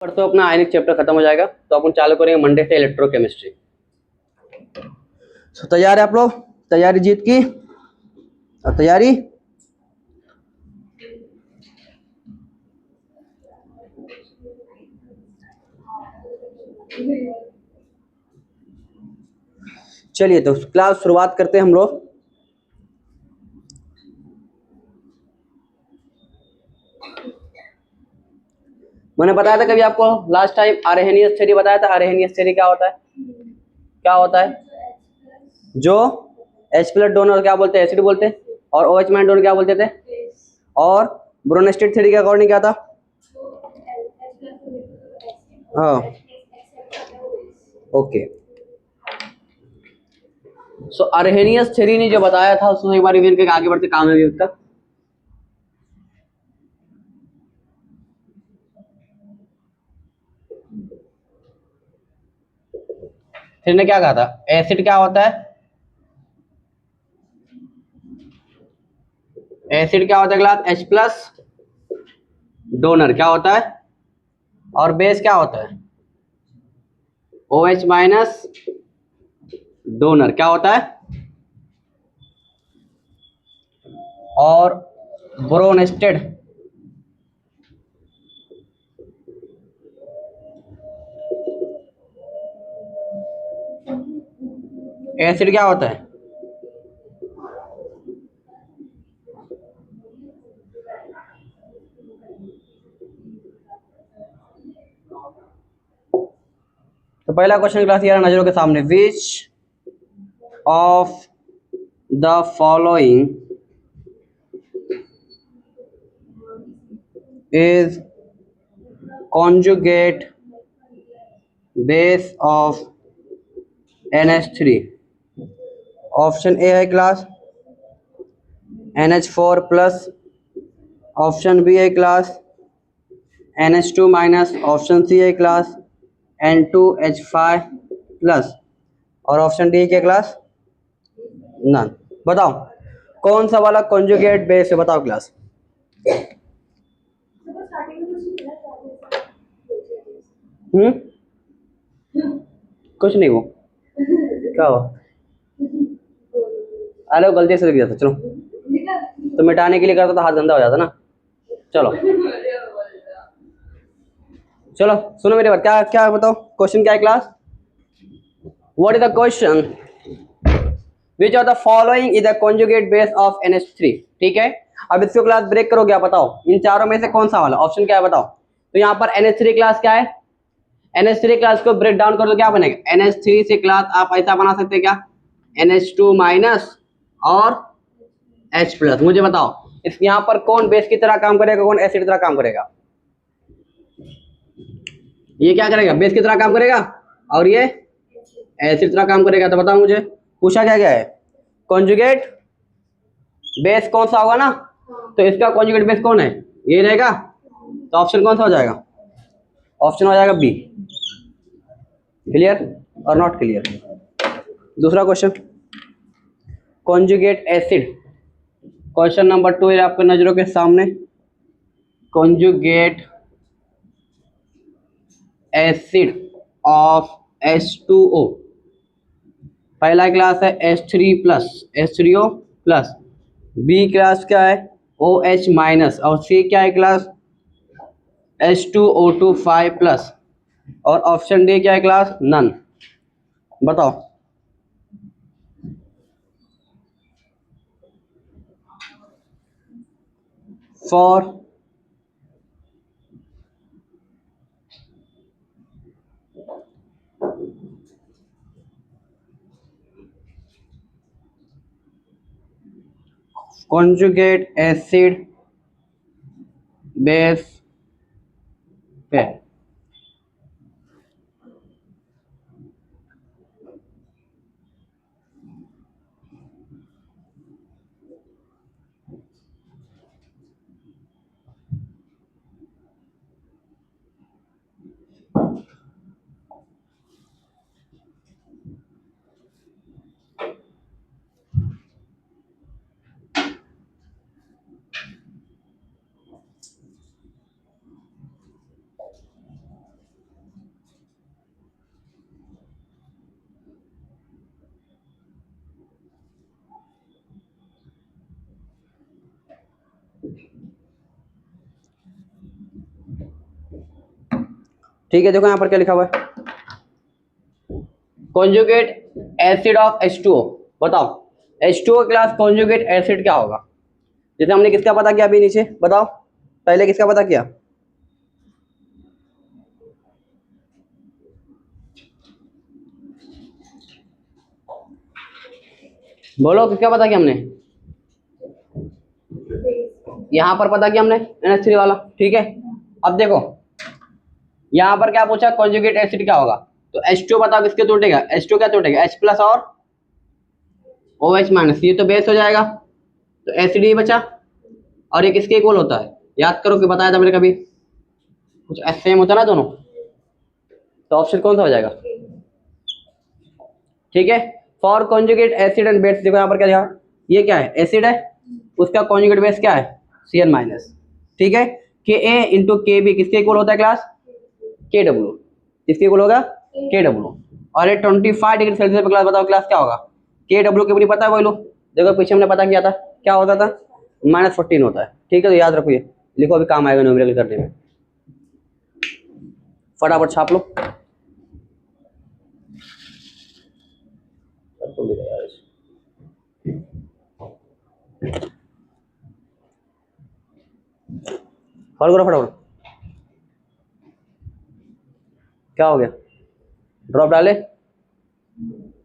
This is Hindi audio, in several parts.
पर तो अपना आयनिक चैप्टर खत्म हो जाएगा, तो अपन चालू करेंगे मंडे से इलेक्ट्रोकेमिस्ट्री। तो तैयार है आप लोग? तैयारी जीत की? और तैयारी चलिए, तो क्लास शुरुआत करते हैं हम लोग। मैंने बताया था कभी आपको लास्ट टाइम अरहेनियस थ्योरी बताया था। अरहेनियस थ्योरी क्या होता है? क्या होता है? जो H प्लस डोनर क्या बोलते हैं? एसिड बोलते हैं। और OH माइनस डोनर क्या बोलते थे? और ब्रोनेस्टेड थ्योरी के अकॉर्डिंग क्या था? हाँ, ओके। सो अरहेनियस थ्योरी ने जो बताया था उसको एक बार रिवील करके आगे बढ़ते काम है उसका। फिर ने क्या कहा था? एसिड क्या होता है? एसिड क्या होता है क्लास? H प्लस डोनर क्या होता है? और बेस क्या होता है? OH माइनस डोनर क्या होता है? और ब्रोनेस्टेड एसिड क्या होता है? तो पहला क्वेश्चन क्लास ये नजरों के सामने, which of the following is conjugate base of NH3? Option A है class NH4 plus, option B है class NH2 minus, option C है क्लास N2H5 प्लस, और ऑप्शन डी क्या क्लास? नन। बताओ कौन सा वाला कॉन्जुगेट बेस है? बताओ क्लास। कुछ नहीं, वो क्या हो? अरे वो गलती से लग गया था। चलो, तो मिटाने के लिए करता तो हाथ गंदा हो जाता ना। चलो चलो सुनो मेरी बात। क्या क्या बताओ क्वेश्चन क्या है class? What is the question? Which of the following is the conjugate base of NH3? ठीक है, अब इसको क्लास ब्रेक करो। क्या बताओ इन चारों में से कौन सा वाला ऑप्शन क्या है? बताओ। तो यहाँ पर NH3 क्लास क्या है? NH3 क्लास को ब्रेक डाउन कर दो, क्या बनेगा? NH3 से क्लास आप ऐसा बना सकते हैं क्या? NH2 माइनस और H प्लस। मुझे बताओ इस यहाँ पर कौन बेस की तरह काम करेगा, कौन एसिड की तरह काम करेगा? ये क्या करेगा? बेस की तरह काम करेगा, और ये एसिड की तरह काम करेगा। तो बताओ मुझे, पूछा क्या गया है? कॉन्जुगेट बेस कौन सा होगा ना? तो इसका कॉन्जुगेट बेस कौन है? ये रहेगा। तो ऑप्शन कौन सा हो जाएगा? ऑप्शन हो जाएगा बी। क्लियर और नॉट क्लियर? दूसरा question, conjugate acid. Question number 2 है आपके नजरों के सामने, कॉन्जुगेट एसिड ऑफ H2O। पहला क्लास है H3 plus, H3O plus. B class क्या है? OH minus. और सी क्या है क्लास? H2O2 5 plus. और ऑप्शन डी क्या है क्लास? नन। बताओ। For conjugate acid base pair. ठीक है, देखो यहाँ पर क्या लिखा हुआ है, कॉन्जुगेट एसिड ऑफ H2O। बताओ H2O क्लास कॉन्जुगेट एसिड क्या होगा? जैसे हमने किसका पता किया अभी नीचे, बताओ पहले किसका पता किया? बोलो किसका पता किया हमने? यहाँ पर पता किया हमने NH3 वाला, ठीक है। अब देखो यहाँ पर क्या पूछा, कॉन्जुगेट एसिड क्या होगा? तो H2 बताओ किसके टूटेगा? H2 क्या टूटेगा? H प्लस और OH माइनस, ये तो बेस हो जाएगा, तो एसिड ही बचा। और ये किसके इक्वल होता है? याद करो कि बताया था मैंने कभी, कुछ सेम होता ना दोनों, तो ऑप्शन कौन सा हो जाएगा? ठीक है, for conjugate acid and base, देखो यहाँ पर क्या लिखा, ये क्या है? एसिड है, उसका कॉन्जुगेट बेस क्या है? Cl माइनस, ठीक है। Ka इंटू के बी किसके इक्वल होता है क्लास? Kw, किसके इक्वल होगा? Kw। और ये 25 डिग्री सेल्सियस पे क्लास, बताओ क्लास क्या होगा? Kw के भी पता है कोई लोग? देखो पीछे हमने पता किया था, क्या होता था? -14 होता है, ठीक है। तो याद रखो, ये लिखो, अभी काम आएगा न्यूमेरिकल करने में, फटाफट छाप लो। सॉल्व करो फटाफट। क्या हो गया? ड्रॉप डाले?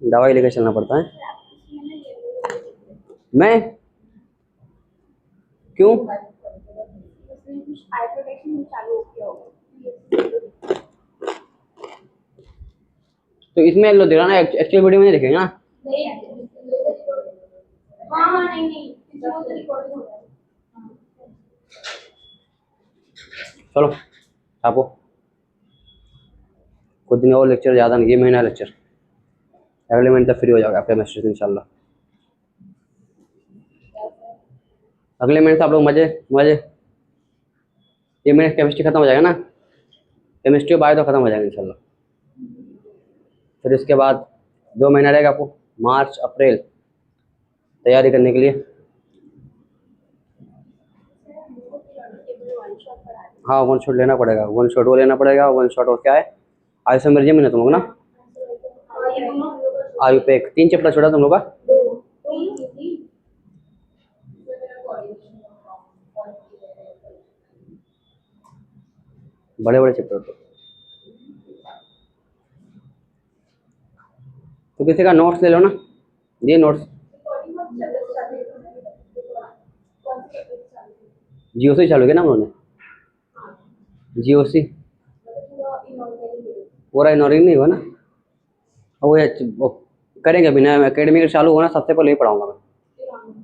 दवाई लेकर चलना पड़ता है। मैं क्यों? तो इसमें लो देखा ना, एक्चुअल वीडियो में नहीं देखेंगे ना। चलो छापो, कुछ दिन और लेक्चर, ज़्यादा नहीं, ये महीना लेक्चर, अगले महीने तक फ्री हो जाओगे आपका केमिस्ट्री से इंशाल्लाह। अगले महीने से आप लोग मजे मजे, ये महीने केमिस्ट्री खत्म हो जाएगा ना, केमिस्ट्री बायो तो खत्म हो जाएगा इंशाल्लाह। फिर इसके बाद 2 महीना रहेगा आपको, मार्च अप्रैल तैयारी करने के लिए। हाँ, वन शॉट लेना पड़ेगा, वन शॉट वो लेना पड़ेगा, वन शॉट और क्या है, आइसोमेरिज्म में तुम लोग ना, आयुपेक, 3 चैप्टर छोड़ा तुम लोग का। बड़े बड़े चैप्टर तो किसी का नोट्स ले लो ना, ये नोट्स जीओसी चालू किया ना उन्होंने, जीओसी पूरा इनऑर्गेनिक नहीं हुआ ना, वो करेंगे अभी ना, अकेडमी का चालू होना सबसे पहले ही पढ़ाऊंगा मैं,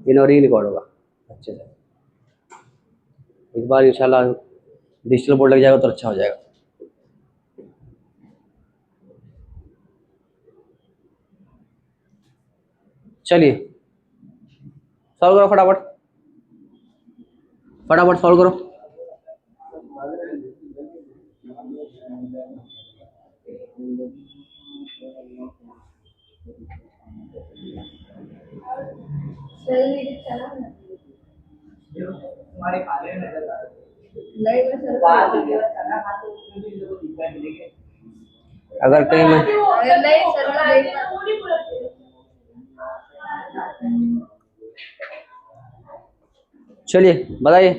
इनऑर्गेनिक रिकॉर्ड होगा अच्छे से। इस बार इंशाल्लाह डिजिटल बोर्ड लग जाएगा तो अच्छा हो जाएगा। चलिए सॉल्व करो फटाफट, फटाफट सॉल्व करो। अगर कहीं मैं चलिए बताइए,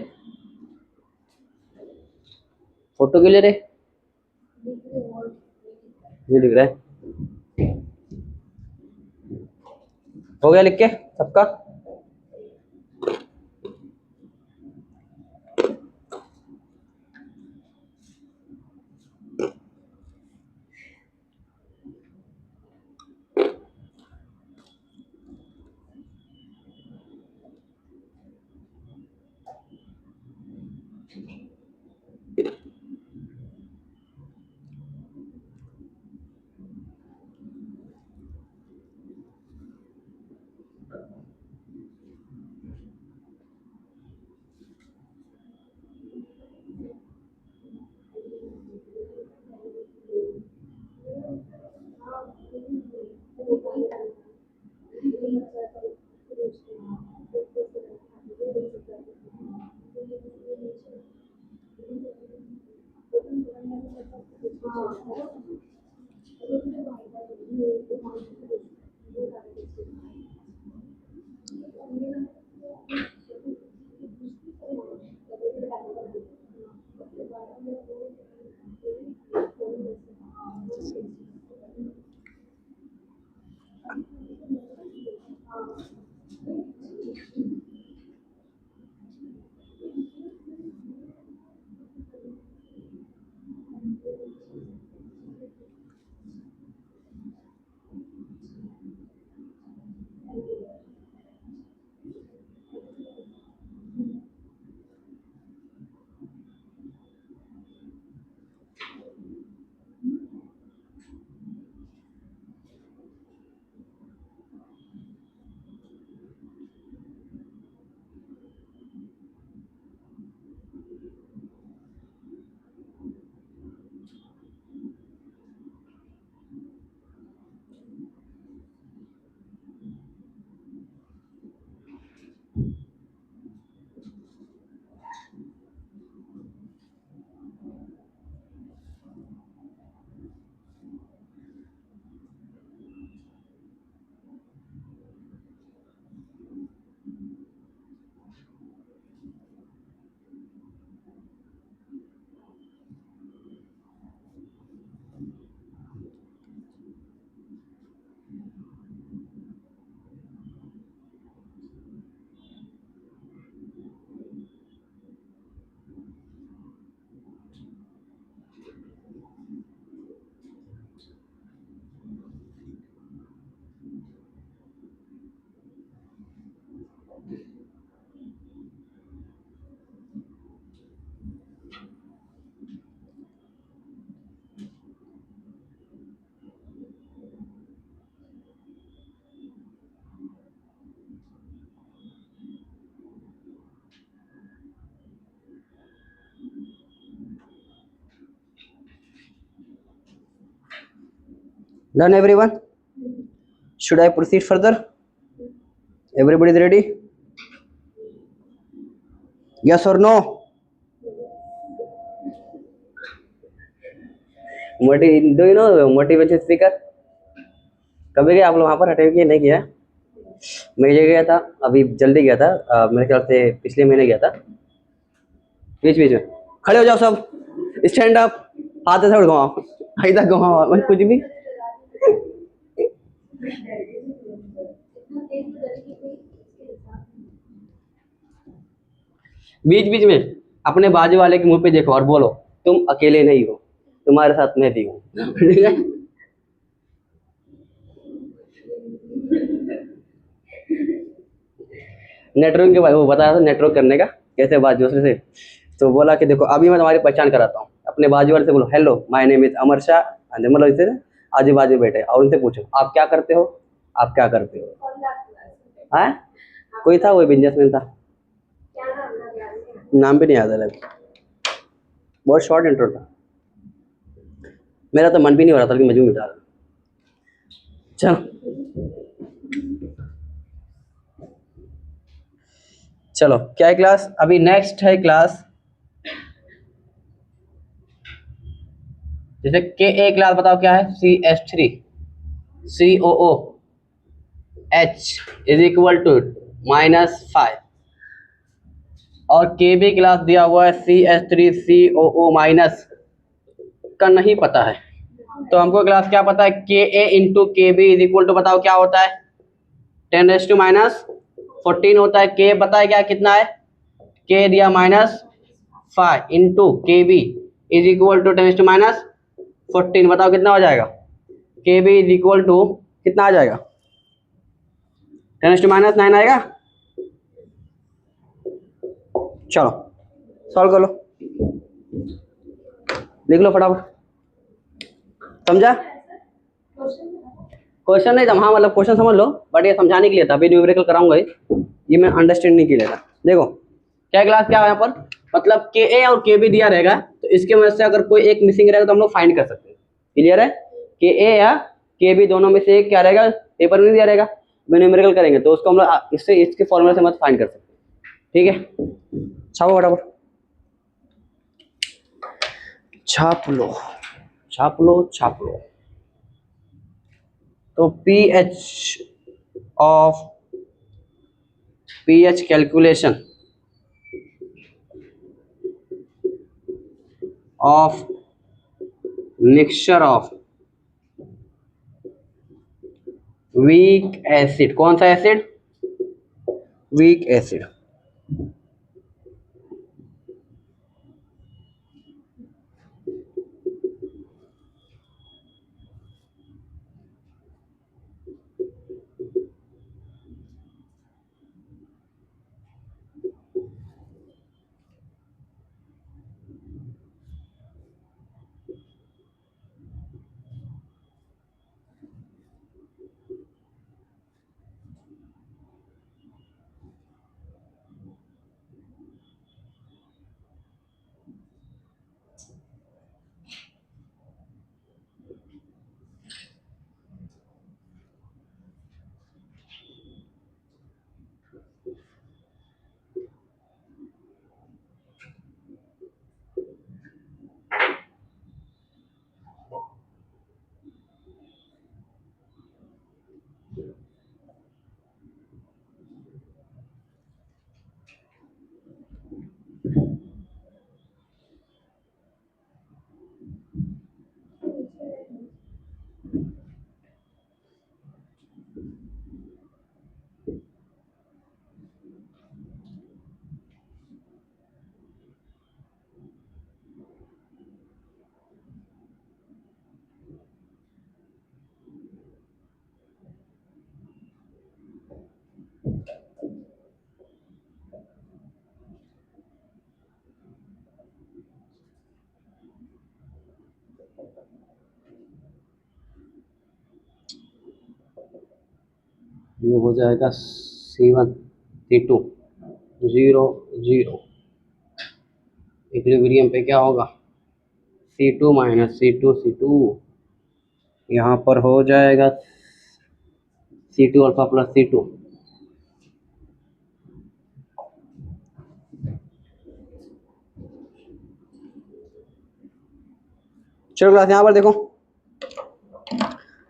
फोटो क्यों ले रहे? ये दिख रहा है, हो गया लिख के सबका? Done everyone? Should I proceed further? Everybody is ready? Yes or no? Do you know motivation speaker? कभी गए आप लोग वहाँ पर अटेंड किए नहीं किया? मैं ये गया था, अभी जल्दी गया था, मेरे ख्याल से पिछले महीने गया था। बीच बीच में खड़े हो जाओ सब, स्टैंड अप, हाथ ऐसा घुमाओ, इधर घुमाओ, कुछ भी। बीच बीच में अपने बाजू वाले के मुंह पे देखो और बोलो तुम अकेले नहीं हो, तुम्हारे साथ मैं भी हूँ। नेटवर्क के वो बताया था नेटवर्क करने का कैसे बात दूसरे से। तो बोला कि देखो अभी मैं तुम्हारी पहचान कराता हूँ, अपने बाजू वाले से बोलो हेलो माय नेम इज अमर शाह, मतलब इसे आजू बाजू बैठे और उनसे पूछो आप क्या करते हो, आप क्या करते हो। हाँ कोई था वही बिजनेसमैन था, नाम भी नहीं याद है, बहुत शॉर्ट इंट्रो था, मेरा तो मन भी नहीं हो रहा था कि मजबूर बिठा रहा। चलो क्या है क्लास, अभी नेक्स्ट है क्लास, जैसे के ए क्लास बताओ क्या है, CH3 COOH is equal to -5 और के बी क्लास दिया हुआ है CH3 COO माइनस का नहीं पता है, तो हमको क्लास क्या पता है, के ए इंटू के बी इज इक्वल टू बताओ क्या होता है 10⁻14 होता है। के बताए क्या कितना है, के दिया -5 इंटू के बी इज इक्वल टू 10⁻14 बताओ कितना हो जाएगा, के बी इज इक्वल टू कितना आ जाएगा 10⁻9 आएगा। चलो सॉल्व कर लो, लिख लो फटाफट, समझा क्वेश्चन नहीं, हाँ मतलब क्वेश्चन समझ लो, बट ये समझाने के लिए था, अभी न्यूमेरिकल कराऊंगा ये मैं अंडरस्टैंडिंग के लिए था। देखो क्या क्लास क्या है यहाँ पर, मतलब के ए और के बी दिया रहेगा तो इसके वजह से अगर कोई एक मिसिंग रहेगा तो हम लोग फाइंड कर सकते हैं। क्लियर है, के ए या के बी दोनों में से एक क्या रहेगा, पेपर में दिया रहेगा, न्यूमेरिकल करेंगे तो उसको हम लोग इससे इसके फॉर्मूले से मत फाइंड कर सकते। ठीक है छापो फटाफट, छाप लो। छाप लो। तो pH calculation of mixture of weak acid, कौन सा एसिड? Weak acid. ये हो जाएगा C1C2 0 0। इक्विलिब्रियम पे क्या होगा? C2 माइनस C2 यहाँ पर हो जाएगा C2 अल्फा प्लस C2। चलो क्लास यहाँ पर देखो,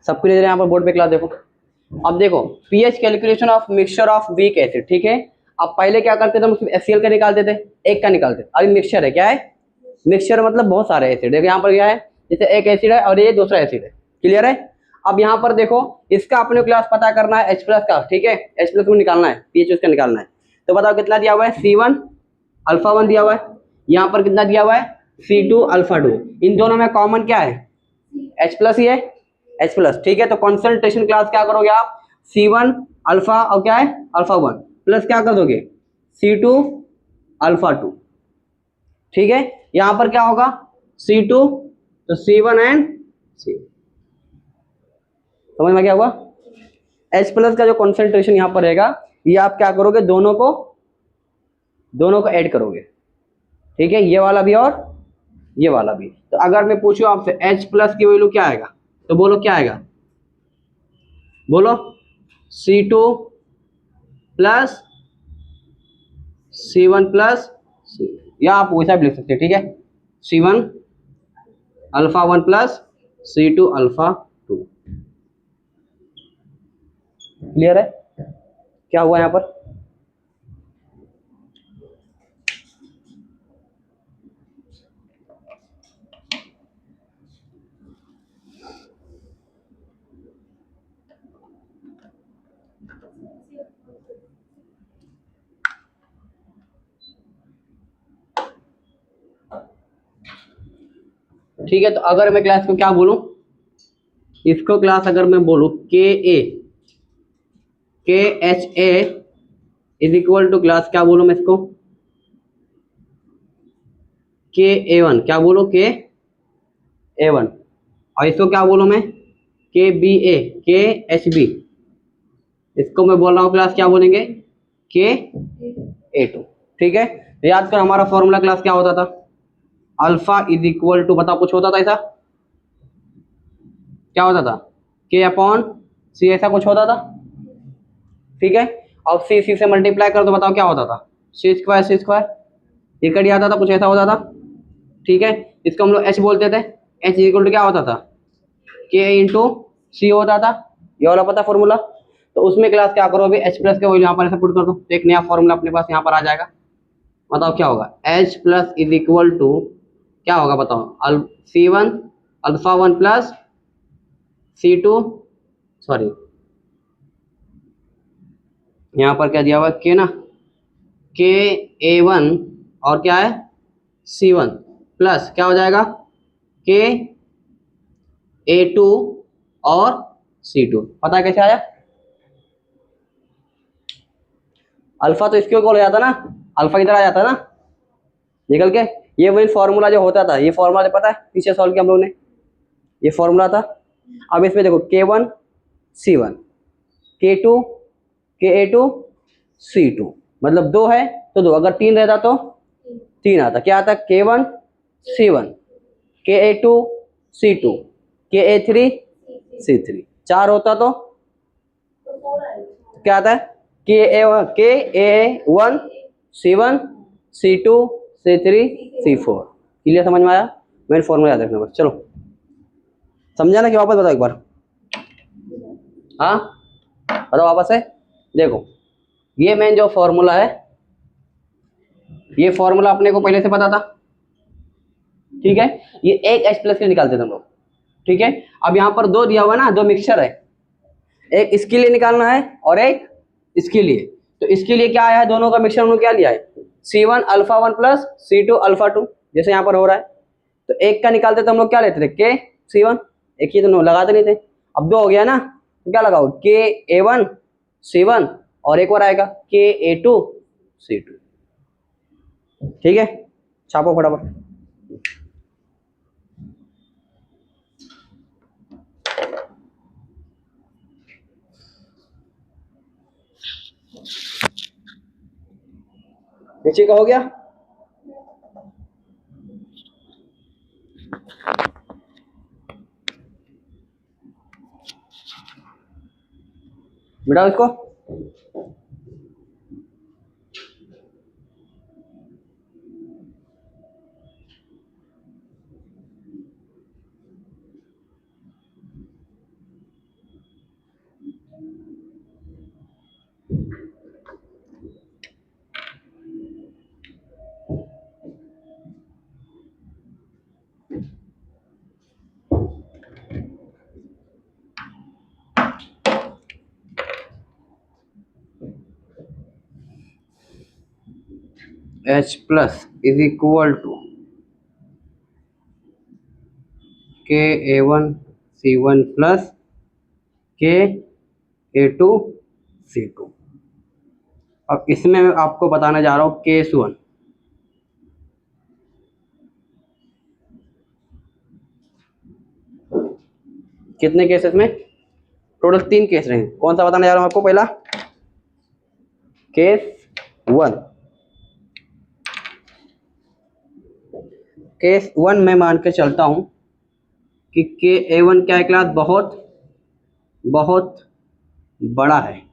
सबको ले यहाँ पर बोर्ड पे क्लास देखो। अब देखो pH calculation of mixture of weak acid, ठीक है। अब पहले क्या करते थे हम, उसमें HCl का निकालते थे, एक का निकालते थे। अभी मिक्सचर है, क्या है? मिक्सचर मतलब बहुत सारे एसिड। देखो यहाँ पर क्या है, जैसे एक एसिड है और ये दूसरा एसिड है, क्लियर है। अब यहाँ पर देखो इसका अपने क्लास पता करना है H प्लस का, ठीक है। H प्लस को निकालना है, पीएच उसका निकालना है। तो बताओ कितना दिया हुआ है? C1 अल्फा 1 दिया हुआ है। यहाँ पर कितना दिया हुआ है? C2 alpha 2। इन दोनों में कॉमन क्या है? H प्लस ही है, H प्लस, ठीक है। तो कॉन्सेंट्रेशन क्लास क्या करोगे आप? C1 अल्फा और क्या है? अल्फा 1 प्लस क्या कर दोगे? C2 अल्फा 2, ठीक है। यहां पर क्या होगा? C2 तो C1 एंड C, समझ में क्या हुआ? H प्लस का जो कॉन्सेंट्रेशन यहां पर रहेगा, ये आप क्या करोगे? दोनों को ऐड करोगे, ठीक है। ये वाला भी और ये वाला भी। तो अगर मैं पूछूं आपसे H प्लस की वैल्यू क्या आएगा, तो बोलो क्या आएगा? बोलो C2 plus C1 plus C, या आप वैसा भी लिख सकते हैं, ठीक है। C1 alpha 1 plus C2 alpha 2, clear है क्या हुआ यहाँ पर? ठीक है। तो अगर मैं क्लास को क्या बोलूं, इसको क्लास अगर मैं बोलूं KHA is equal to class, क्या बोलूं मैं इसको? KA1, क्या बोलो? KA1। और इसको क्या बोलूं मैं? KBA, KHB। इसको मैं बोल रहा हूँ क्लास, क्या बोलेंगे? KA2, ठीक है। तो याद कर हमारा फॉर्मूला क्लास क्या होता था? अल्फा इज इक्वल टू, बताओ कुछ होता था ऐसा? क्या होता था? K अपॉन C, ऐसा कुछ होता था, ठीक है। अब C से मल्टीप्लाई कर दो, बताओ क्या होता था? C स्क्वायर, ये कट आता था, कुछ ऐसा होता था, ठीक है। इसको हम लोग H बोलते थे, एच इक्वल टू क्या होता था, के इंटू सी होता था, ये वाला पता फॉर्मूला। तो उसमें क्लास क्या करो, अभी एच प्लस के वैल्यू यहाँ पर ऐसे पुट कर दो, तो एक नया फॉर्मूला अपने पास यहाँ पर आ जाएगा। बताओ क्या होगा, H plus is equal to क्या होगा बताओ, C one alpha one plus C two, sorry यहाँ पर क्या दिया हुआ के ना, के ए वन और क्या है सी वन प्लस क्या हो जाएगा के ए टू और सी टू। पता है कैसे आया, अल्फा तो इसके ऊपर हो जाता ना, अल्फा इधर आ जाता ना निकल के। ये वही फॉर्मूला जो होता था, ये फॉर्मूला पता है पीछे सॉल्व किया हम लोग ने, ये फॉर्मूला था। अब इसमें देखो के वन सी वन, के to K A to C to, मतलब दो है तो दो, अगर तीन रहता तो तीन आता, क्या आता के वन सी वन, के A to C to, K A three C three, चार होता तो क्या आता है K A one C one C two C three C four. Clear, समझ में आया, मेन फॉर्मूला याद रखना बस। चलो समझा ना कि वापस बताओ एक बार, हाँ बताओ वापस है। देखो ये मेन जो फॉर्मूला है, ये फॉर्मूला अपने को पहले से पता था, ठीक है। ये एक एच प्लस के निकालते थे हम लोग, ठीक है। अब यहाँ पर दो दिया हुआ ना, दो मिक्सचर है, एक इसके लिए निकालना है और एक इसके लिए। तो इसके लिए क्या आया है, दोनों का मिक्सचर हम लोग क्या लिया है, C one alpha one plus C two alpha two, जैसे यहाँ पर हो रहा है। तो एक का निकालते तो हम लोग क्या लेते थे, के सी वन, एक ही तो लगाते नहीं थे। अब दो हो गया ना, तो क्या लगाओ के ए वन सी वन और एक और आएगा के ए टू सी टू, ठीक है। छापो फटाफट। नीचे का हो गया, मिटाओ इसको। H plus is equal to K A one C one plus K A to C to. अब इसमें मैं आपको बताने जा रहा हूँ केस वन, कितने केसेस में, टोटल तीन केस रहेंगे। कौन सा बताने जा रहा हूँ आपको, पहला केस वन। केस वन में मान के चलता हूँ कि के ए वन क्या है क्लास, बहुत बहुत बड़ा है,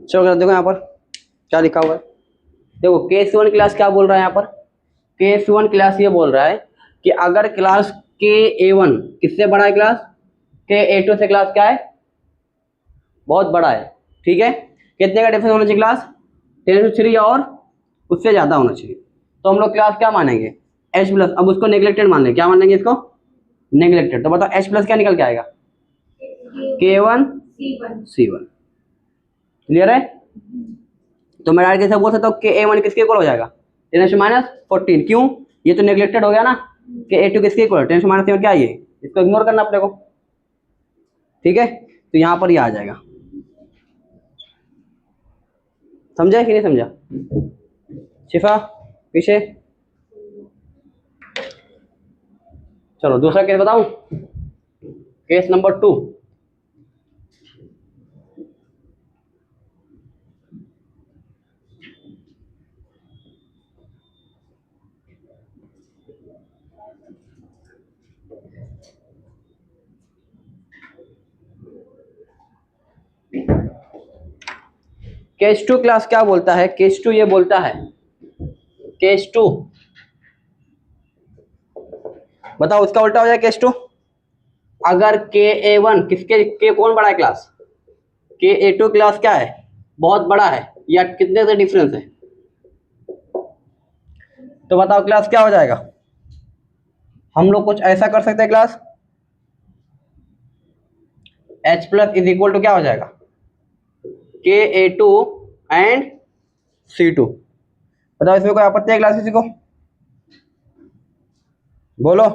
चलो देखो यहाँ पर क्या लिखा हुआ है। देखो केस वन क्लास क्या बोल रहा है यहाँ पर, केस वन क्लास ये बोल रहा है कि अगर क्लास के ए वन किससे बड़ा है क्लास, के ए टू से क्लास क्या है, बहुत बड़ा है, ठीक है। कितने का डिफरेंस होना चाहिए क्लास, 10⁻³ और उससे ज़्यादा होना चाहिए। तो हम लोग क्लास क्या मानेंगे, एच प्लस। अब उसको नेग्लेक्टेड मान लें, क्या मान लेंगे इसको, नेग्लेक्टेड। तो बताओ एच प्लस क्या निकल के आएगा, के वन सी वन। क्लियर है। तो मैं डायरेक्ट कैसे बोल सकता हूँ, के ए वन किसके इक्वल हो जाएगा, 10⁻14। क्यों, ये तो नेग्लेक्टेड हो गया ना। के ए टू किसके इक्वल, 10⁻7 क्या है ये, इसको इग्नोर करना अपने को, ठीक है। तो यहाँ पर ये आ जाएगा। समझा कि नहीं समझा, शिफा पीछे। चलो दूसरा केस बताऊं, केस नंबर 2। केस 2 क्लास क्या बोलता है, केस 2 ये बोलता है, केस 2 बताओ उसका उल्टा हो जाए केस 2। अगर के ए वन किसके, के कौन बड़ा है क्लास, के ए टू क्लास क्या है, बहुत बड़ा है, या कितने से डिफरेंस है, तो बताओ क्लास क्या हो जाएगा। हम लोग कुछ ऐसा कर सकते हैं class, H plus is equal to क्या हो जाएगा, K A two and C two. बताओ इसमें कोई आपत्ति है क्लास किसी को, बोलो।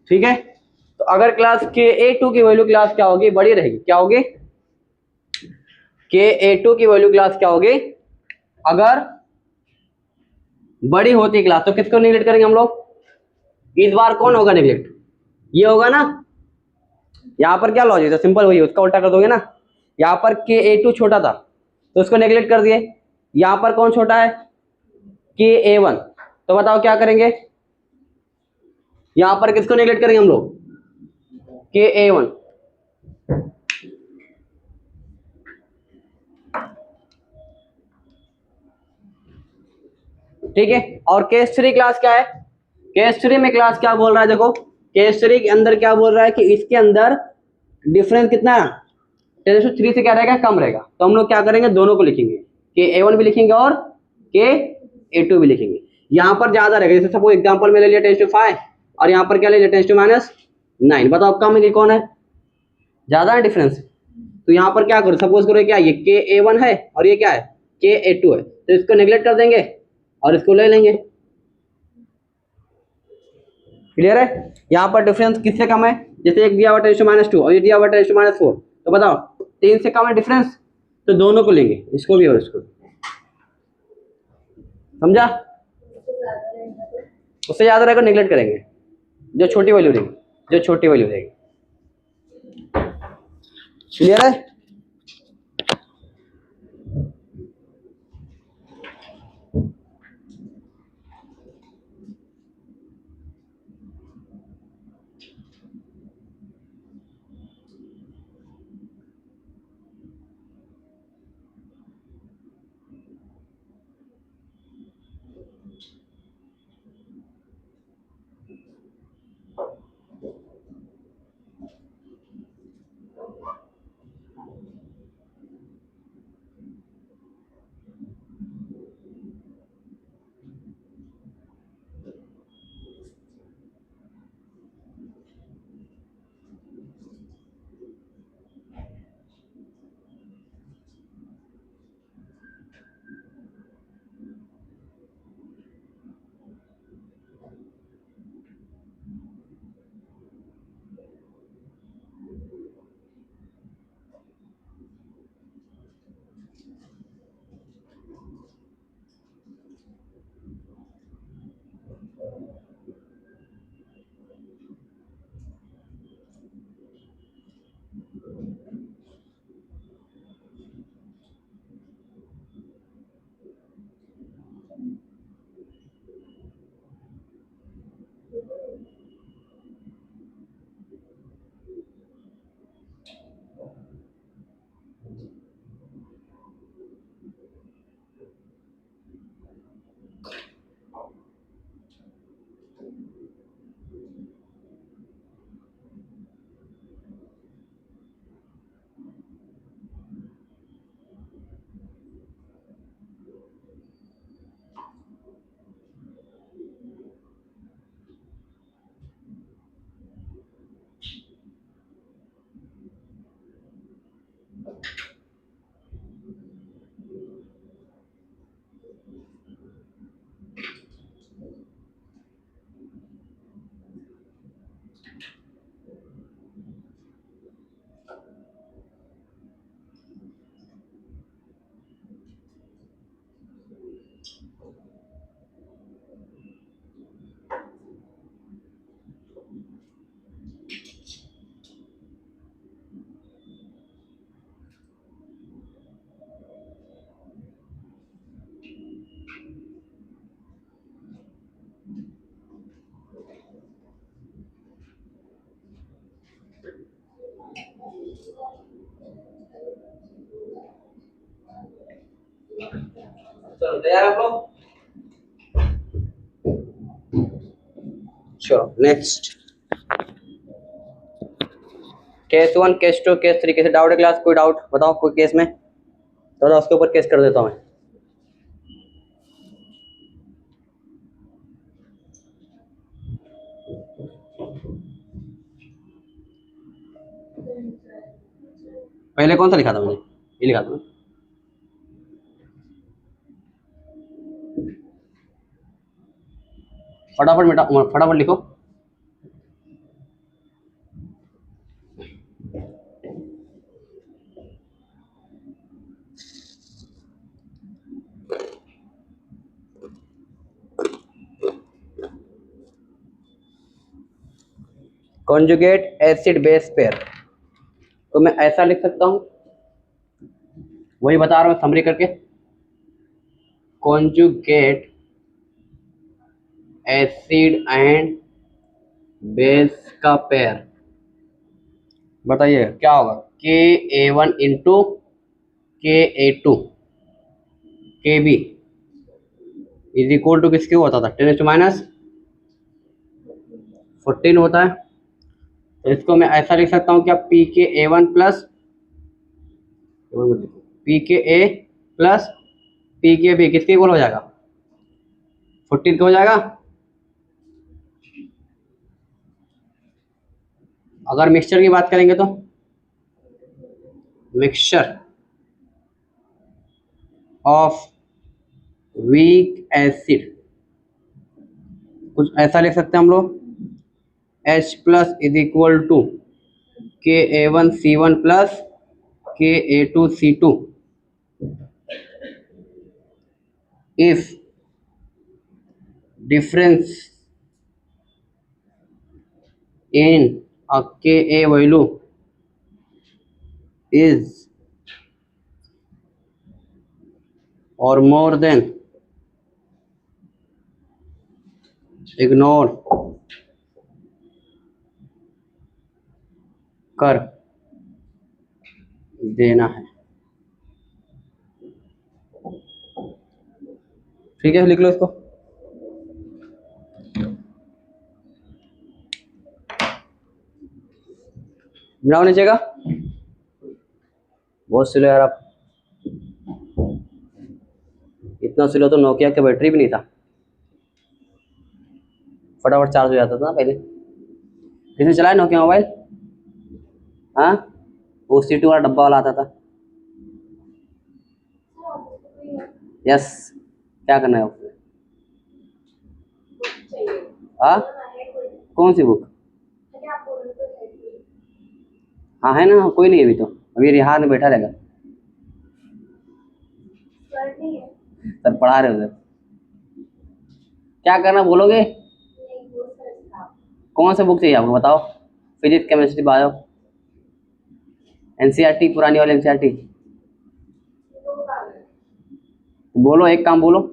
ठीक है। तो अगर क्लास के ए टू की वैल्यू क्लास क्या होगी, बड़ी रहेगी, क्या होगी, के ए टू की वैल्यू क्लास क्या होगी, अगर बड़ी होती क्लास तो किसको निगलेक्ट करेंगे हम लोग, इस बार कौन होगा निगलेक्ट, ये होगा ना। यहाँ पर क्या लॉजिक है, सिंपल वही, उसका उल्टा कर दोगे ना। यहाँ पर के ए टू छोटा था तो उसको नेग्लेक्ट कर दिए, यहाँ पर कौन छोटा है, के ए वन। तो बताओ क्या करेंगे, यहाँ पर किसको नेग्लेक्ट करेंगे हम लोग, के ए वन। ठीक है। और केस 3 क्लास क्या है, केस 3 में क्लास क्या बोल रहा है, देखो केस 3 के अंदर क्या बोल रहा है कि इसके अंदर डिफरेंस कितना है, 10⁻³ से क्या रहेगा, कम रहेगा। तो हम लोग क्या करेंगे, दोनों को लिखेंगे, के ए वन भी लिखेंगे और के ए टू भी लिखेंगे। यहाँ पर ज्यादा रहेगा, जैसे सपोज एग्जांपल में ले लिया 10⁻5 और यहाँ पर क्या ले लिया 10⁻9। बताओ कम में कौन है, ज्यादा है डिफरेंस। तो यहाँ पर क्या करो, सपोज करो क्या, ये के ए वन है और ये क्या है, के ए टू है, तो इसको नेग्लेक्ट कर देंगे और इसको ले लेंगे। क्लियर है। यहाँ पर डिफरेंस किससे कम है, जैसे एक दिया हुआ 10⁻2 और ये दिया हुआ 10⁻4, तो बताओ 3 से कम है डिफरेंस, तो दोनों को लेंगे, इसको भी और इसको। समझा, उससे ज्यादा रहेगा निगलेक्ट करेंगे, जो छोटी वैल्यू रहेगी, जो छोटी वैल्यू रहेगी। क्लियर है। तैयार आप लोग? चलो नेक्स्ट, केस 1, केस 2, केस 3। किसी डाउट है क्लास? कोई डाउट बताओ कोई केस में, तो बताओ, उसके ऊपर केस कर देता हूँ मैं। पहले कौन सा लिखा था मैंने? ये लिखा था। फटाफट मिटा, फटाफट लिखो। कॉन्जुगेट एसिड बेस पेयर, तो मैं ऐसा लिख सकता हूँ, वही बता रहा हूँ समरी करके। कॉन्जुगेट एसिड एंड बेस का पेयर, बताइए क्या होगा? Ka1 into Ka2 Kb is equal to किसके होता था? 10⁻14 होता है। तो इसको मैं ऐसा लिख सकता हूँ क्या? pKa1 plus pKa plus pKb किसके इक्वल हो जाएगा? 14 का हो जाएगा। अगर मिक्सचर की बात करेंगे तो मिक्सचर ऑफ वीक एसिड, कुछ ऐसा लिख सकते हैं हम लोग, H plus is equal to Ka1C1 plus Ka2C2 if difference in a Ka value is or more than, ignore कर देना है। ठीक है, लिख लो इसको। बनाओ नीचे का, बहुत स्लो यार आप, इतना स्लो तो नोकिया का बैटरी भी नहीं था, फटाफट चार्ज हो जाता था ना पहले। किसने चलाया नोकिया मोबाइल? हाँ, वो C2 वाला डब्बा वाला आता था। यस, क्या करना है उसमें? हाँ, कौन सी बुक? हाँ है ना, कोई नहीं, अभी तो अभी रिहार में बैठा रहेगा। सर पढ़ा रहे उधर, क्या करना बोलोगे? कौन सा बुक चाहिए आपको बताओ? फिजिक्स, केमिस्ट्री, बायो, एनसीईआरटी, पुरानी वाली एनसीईआरटी? बोलो, एक काम बोलो।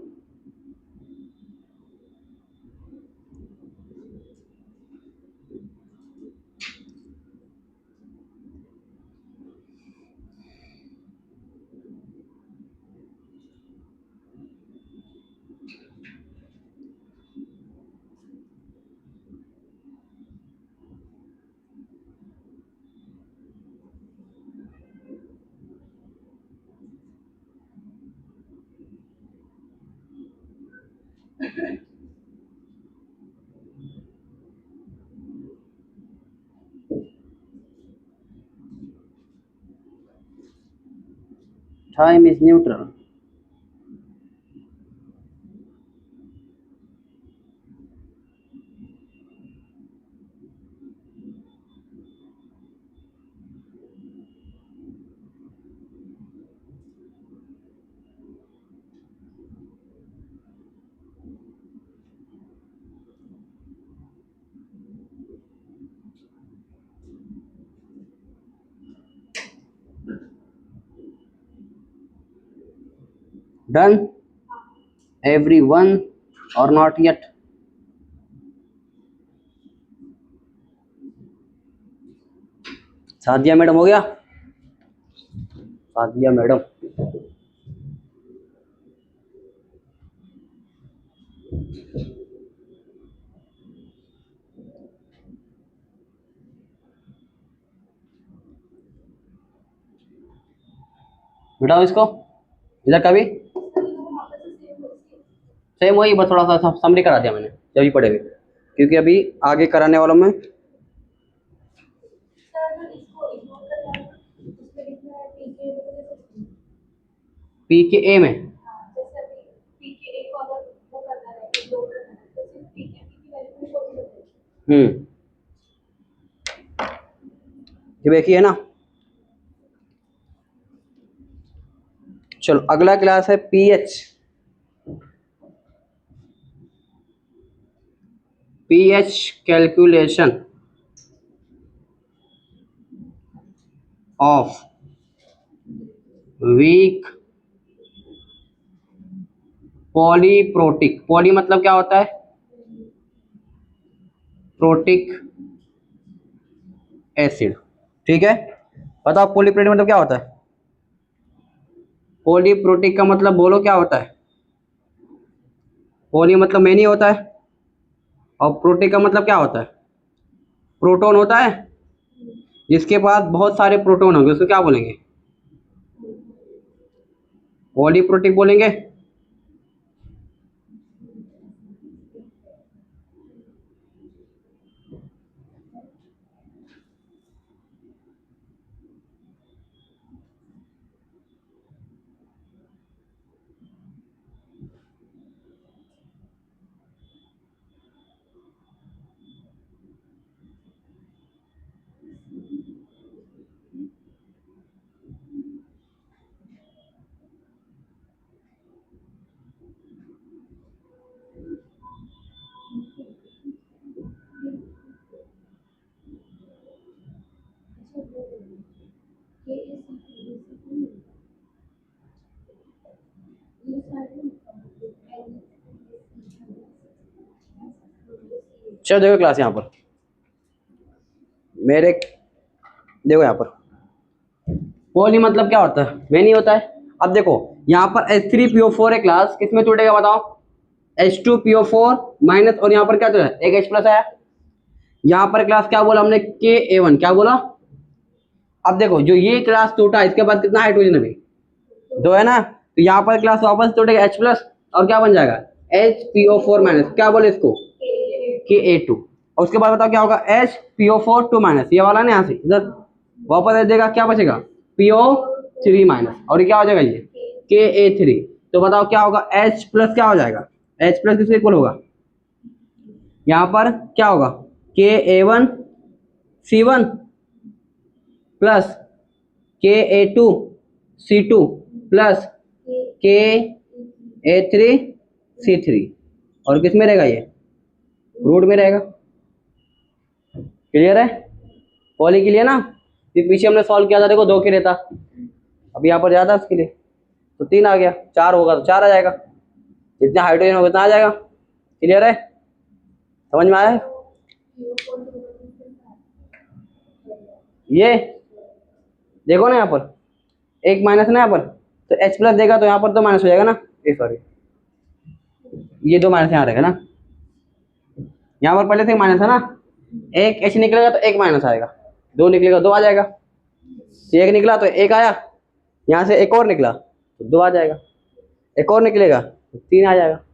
Time is neutral. Done everyone और नॉट येट? सादिया मैडम हो गया? सादिया मैडम, मिटाओ इसको, इधर का भी सेम वही, बस थोड़ा सा समरी करा दिया मैंने जब भी पढ़े हुए, क्योंकि अभी आगे कराने वालों में पी के ए में ये देखिए ना। चलो अगला क्लास है pH. PH calculation of weak polyprotic. Poly मतलब क्या होता है? Protic acid. ठीक है, बताओ पॉलीप्रोटिक मतलब क्या होता है? पॉलीप्रोटिक का मतलब बोलो क्या होता है? पॉली मतलब मेनी होता है, और प्रोटिक का मतलब क्या होता है? प्रोटॉन होता है। जिसके पास बहुत सारे प्रोटॉन होंगे उसको क्या बोलेंगे? पॉलीप्रोटिक बोलेंगे। चलो देखो क्लास यहाँ पर मेरे, देखो यहाँ पर पॉली मतलब क्या होता है? मेनी होता है। अब देखो यहाँ पर H3PO4 है क्लास, किसमें टूटेगा बताओ? H2PO4 माइनस, और यहाँ पर क्या तो है? एक H प्लस आया। यहाँ पर क्लास क्या बोला हमने? Ka1 क्या बोला? अब देखो जो ये क्लास टूटा इसके बाद कितना हाइड्रोजन अभी? दो है ना, तो यहाँ पर क्लास वापस टूटेगा H प्लस, और क्या बन जाएगा? HPO4 माइनस, क्या बोले इसको? Ka2। और उसके बाद बताओ क्या होगा? HPO4 2 माइनस, ये वाला ना यहाँ से इधर वापस आ जाएगा, क्या बचेगा? PO3 माइनस, और ये क्या हो जाएगा? ये Ka3। तो बताओ क्या होगा? H प्लस क्या हो जाएगा? H प्लस किसके इक्वल होगा? यहाँ पर क्या होगा? Ka1C1 plus Ka2C2 plus Ka3C3, और किस में रहेगा? ये रूट में रहेगा। क्लियर है? पॉली के लिए ना, ये पीछे हमने सॉल्व किया था, देखो 2 के लिए था, अब यहाँ पर ज्यादा उसके लिए तो 3 आ गया, 4 होगा तो 4 आ जाएगा, जितना हाइड्रोजन होगा उतना आ जाएगा। क्लियर है? समझ में आया है? ये देखो ना यहाँ पर एक माइनस ना, यहाँ पर तो H प्लस देगा तो यहाँ पर तो माइनस हो जाएगा ना, ये सॉरी ये 2 माइनस यहाँ रहेगा ना, यहाँ पर पहले से माइनस है ना, एक H निकलेगा तो एक माइनस आएगा, 2 निकलेगा 2 आ जाएगा, एक निकला तो एक आया, यहाँ से एक और निकला तो 2 आ जाएगा, एक और निकलेगा तो 3 आ जाएगा।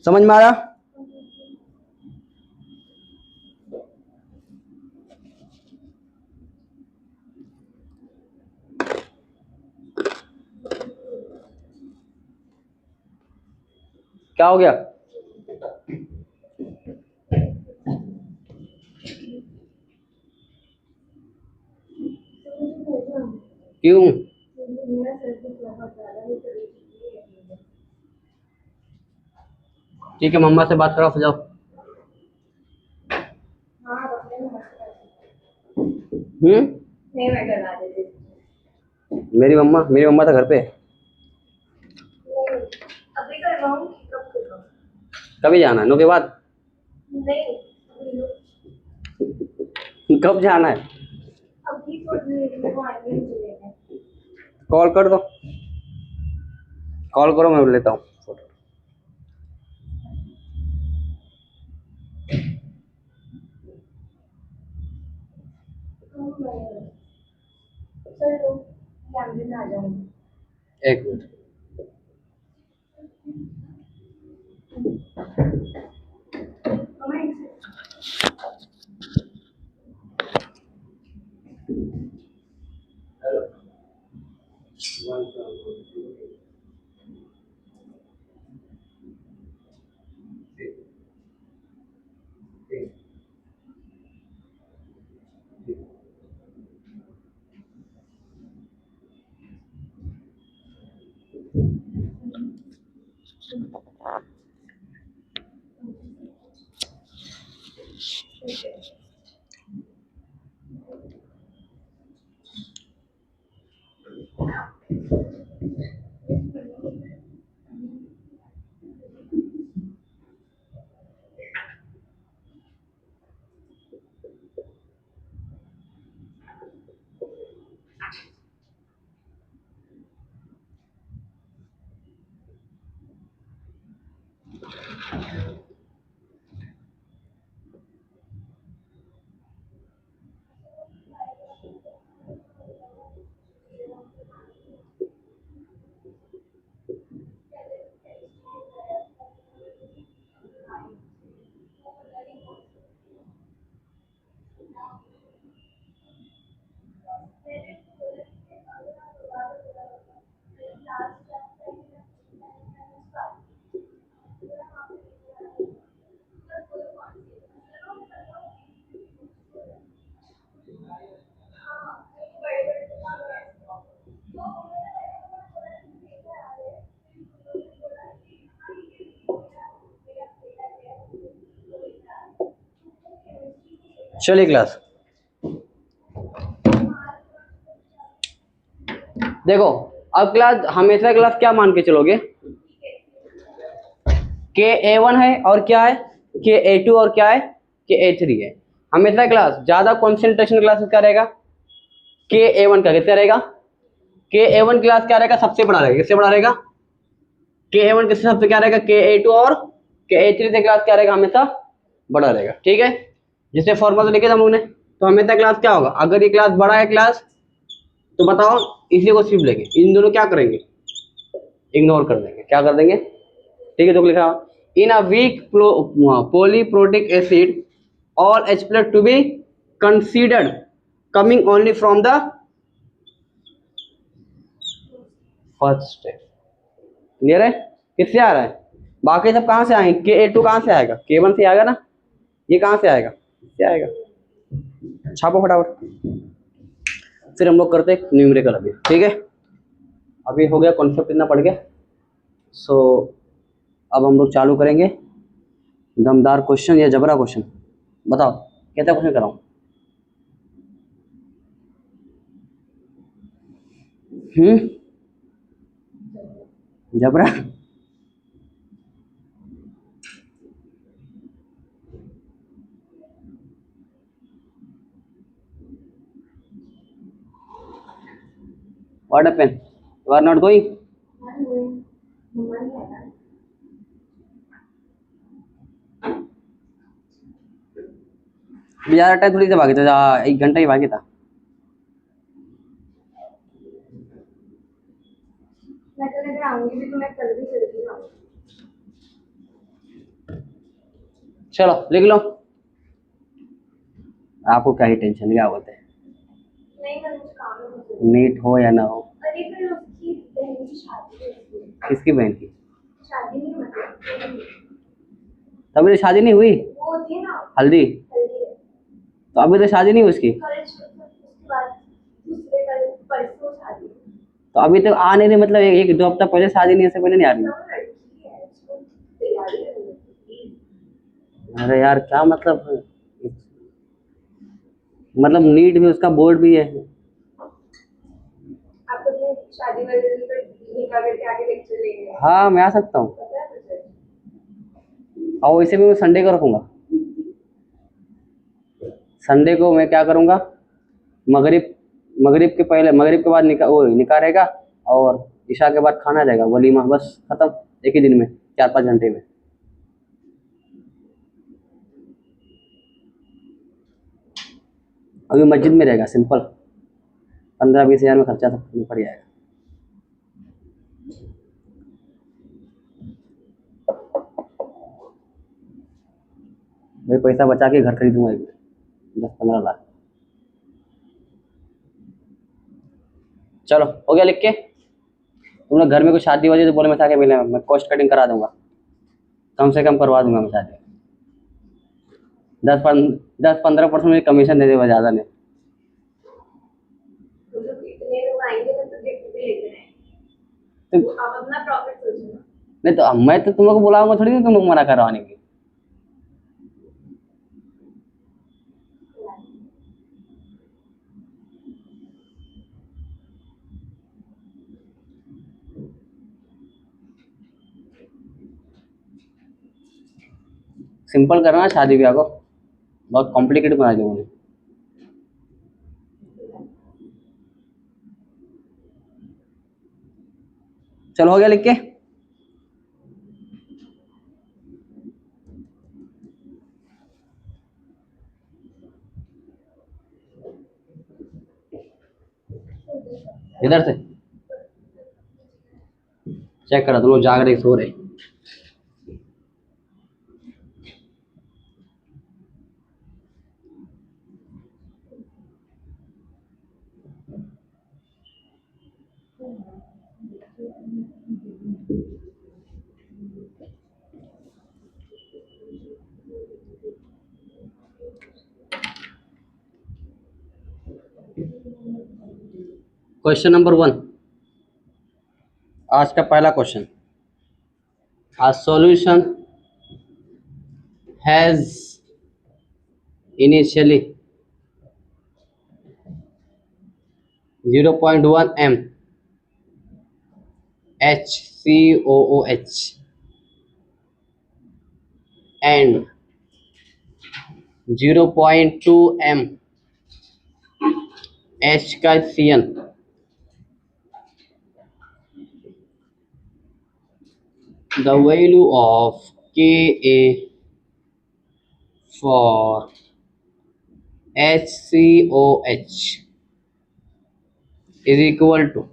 समझ में आया? क्या हो गया? क्यों? ठीक है, मम्मा से बात करो, जाओ। मेरी मम्मा तो घर पे है। कभी जाना है? 9 के बाद? नहीं। कब जाना है? कॉल कर दो, कॉल करो, मैं लेता हूँ फोटो। एक मिनट। चलिए क्लास, देखो अब क्लास, हमेशा क्लास क्या मान के चलोगे? के A1 है और क्या है, के A2 और क्या है, के A3 है। हमेशा क्लास ज्यादा कॉन्सेंट्रेशन क्लास क्या रहेगा? के A1 का कितना रहेगा? के A1 क्लास क्या रहेगा? सबसे बड़ा रहेगा। किससे बड़ा रहेगा? के A1 किससे सबसे क्या रहेगा? के A2 और के A3 से क्लास क्या रहेगा? हमेशा बड़ा रहेगा। ठीक है, जिससे फॉर्मूला लिखे थे हम लोग ने, तो हमेशा क्लास क्या होगा? अगर ये क्लास बड़ा है क्लास, तो बताओ इसी को सिर्फ लेंगे, इन दोनों क्या करेंगे? इग्नोर कर देंगे। क्या कर देंगे? ठीक है, तो लिखा in a weak polyprotic acid all H plus to be considered coming only from the first step। Clear है? किससे आ रहा है? बाकी सब कहाँ से आएंगे? के A2 कहाँ से आएगा? K1 से आएगा ना। ये कहाँ से आएगा? से आएगा। छापो फटाफट, फिर हम लोग करते हैं न्यूमेरिकल अभी। ठीक है, अभी हो गया कॉन्सेप्ट इतना पढ़ गया। सो अब हम लोग चालू करेंगे दमदार क्वेश्चन या जबरा क्वेश्चन। बताओ कैसा क्वेश्चन कराऊं? जबरा? What happened? You are not going? ज़्यादा टाइम थोड़ी सा बाकी था, 1 घंटा ही बाकी था। चलो लिख लो, आपको क्या ही टेंशन, क्या बोलते हैं, नीट हो या ना हो। किसकी बहन की? तभी तो शादी नहीं हुई। हल्दी? तो अभी तो शादी नहीं हुई उसकी। तो अभी तो आ नहीं रही, मतलब एक 2 हफ्ता पहले शादी नहीं, इससे पहले नहीं आ रही। अरे यार क्या मतलब नीट भी उसका बोर्ड भी है। हाँ मैं आ सकता हूँ, और वैसे भी मैं संडे को रखूंगा। संडे को मैं क्या करूँगा, मगरिब मगरिब के पहले, मगरिब के बाद निकाह रहेगा और ईशा के बाद खाना रहेगा, वलीमा, बस खत्म, एक ही दिन में, 4-5 घंटे में। अभी मस्जिद में रहेगा, सिंपल, 15-20 हज़ार में खर्चा सब निपट जाएगा। मैं पैसा बचा के घर खरीदूंगा एक 10-15 लाख। चलो हो गया लिख के। तुम लोग घर में कुछ शादी वजह तो बोले, मैं आके मिले, मैं कॉस्ट कटिंग करा दूंगा, कम से कम करवा दूंगा मैं शादी। 10-15% मुझे कमीशन दे देगा, ज़्यादा नहीं। तो आप अपना प्रॉफिट सोचो ना। नहीं तो मैं तो तुम लोग को बुलाऊंगा थोड़ी ना, तुम लोग मना करवाने की। सिंपल करना शादी ब्याह को, बहुत कॉम्प्लिकेटेड बना दिया उन्होंने। चलो हो गया लिख के। इधर से चेक करा, तुम लोग जाग रहे सो रहे। क्वेश्चन नंबर 1, आज का पहला question. A solution has initially 0.1 m HCOOH and 0.2 m HCl. The value of Ka for HCOH is equal to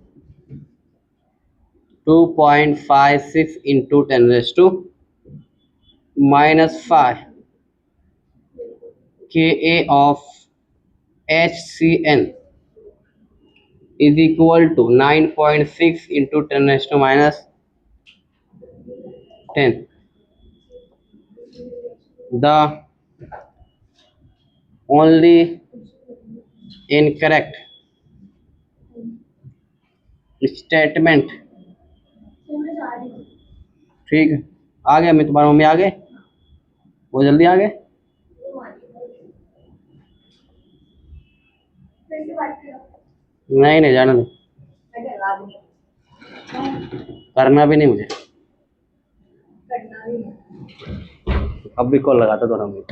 2.56 into 10 raised to minus 5 Ka of HCl is equal to 9.6 into 10 raised to minus 10. The only incorrect statement, ठीक है, आ गया। मैं तुम्हारा मम्मी आ गए, वो जल्दी आ गए। नहीं नहीं जाने दो, करना भी नहीं मुझे, अब भी कॉल लगाता दोनों में।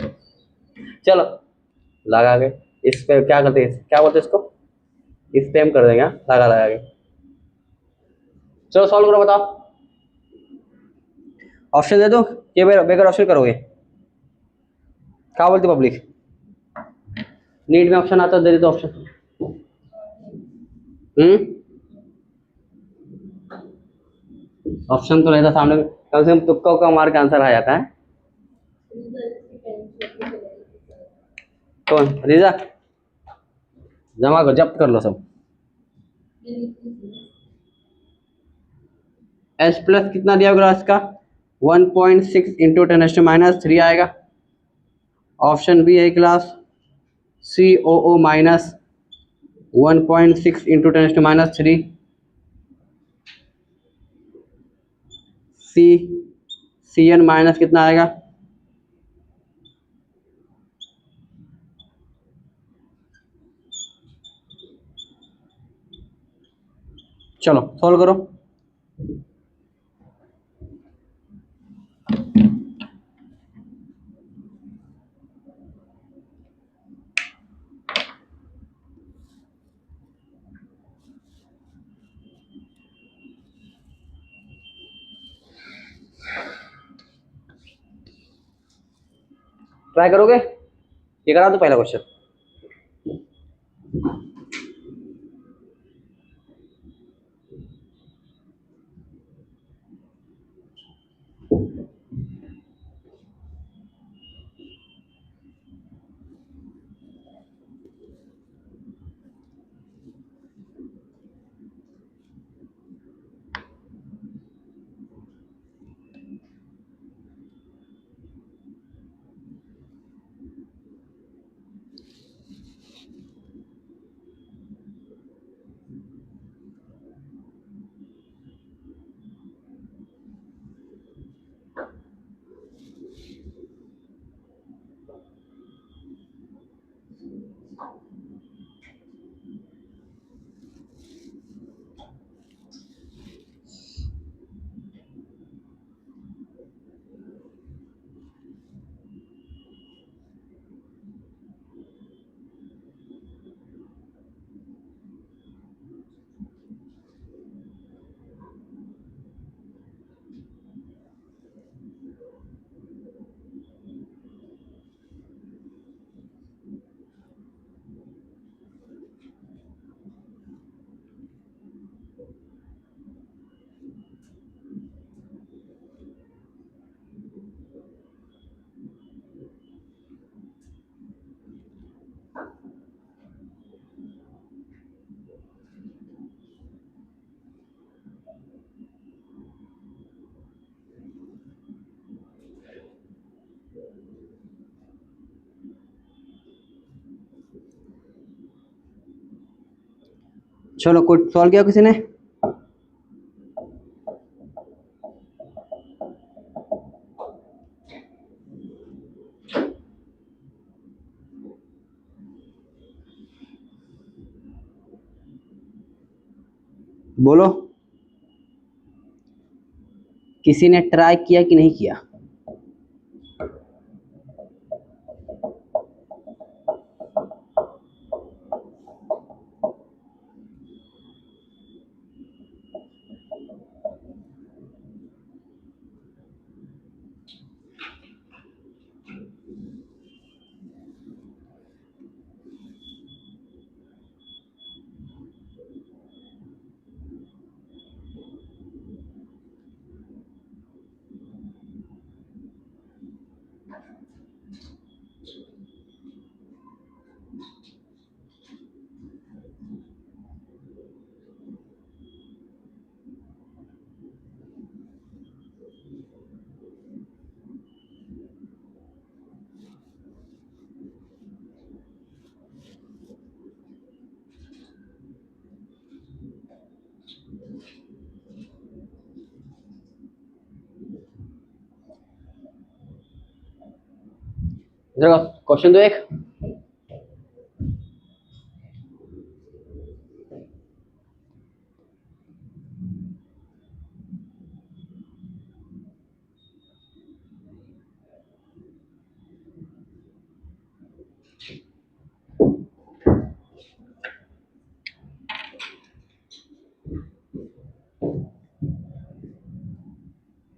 चलो लगा के इस पे क्या करते हैं, क्या बोलते हैं इसको, इस पे हम कर देंगे, लगा लगा के। चलो सॉल्व करो, बताओ। ऑप्शन दे दो कि बेगर ऑप्शन करोगे, क्या बोलते पब्लिक? नीट में ऑप्शन आता दे दे तो ऑप्शन। ऑप्शन तो रहता सामने, कम से कम तुक्का उक्का मार के आंसर आ जाता है। कौन? रिजा, जमा कर, जब्त कर लो सब। एच प्लस कितना दिया होगा इसका, 1.6 इंटू 10⁻³ आएगा। ऑप्शन बी है class COO minus 1.6 into 10⁻³ CN minus कितना आएगा, चलो सॉल्व करो। ट्राई करोगे? ये करा तो पहला क्वेश्चन। चलो, कुछ सॉल्व किया किसी ने? बोलो, किसी ने ट्राई किया कि नहीं किया? इधर क्वेश्चन दो एक।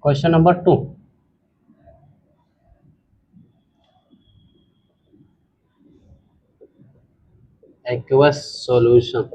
Question number 2, aqueous solution।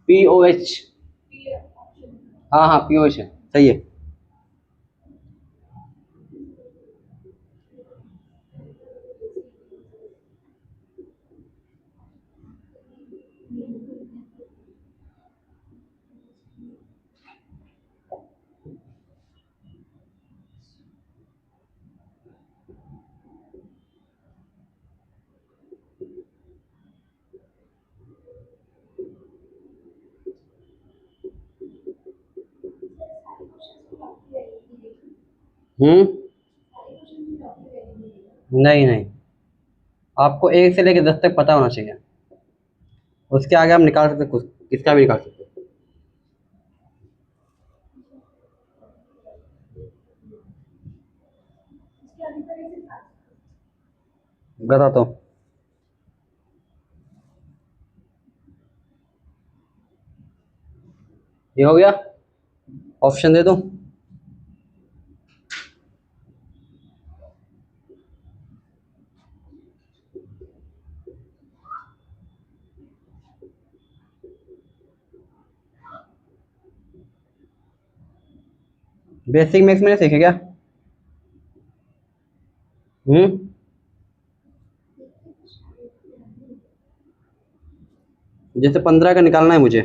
POH। हाँ हाँ POH है, सही है। नहीं नहीं, आपको एक से लेकर 10 तक पता होना चाहिए, उसके आगे आप निकाल सकते कुछ, किसका भी निकाल सकते। बताता हूँ, ये हो गया, ऑप्शन दे दो। बेसिक मैथ्स में सीखे क्या? जैसे 15 का निकालना है मुझे,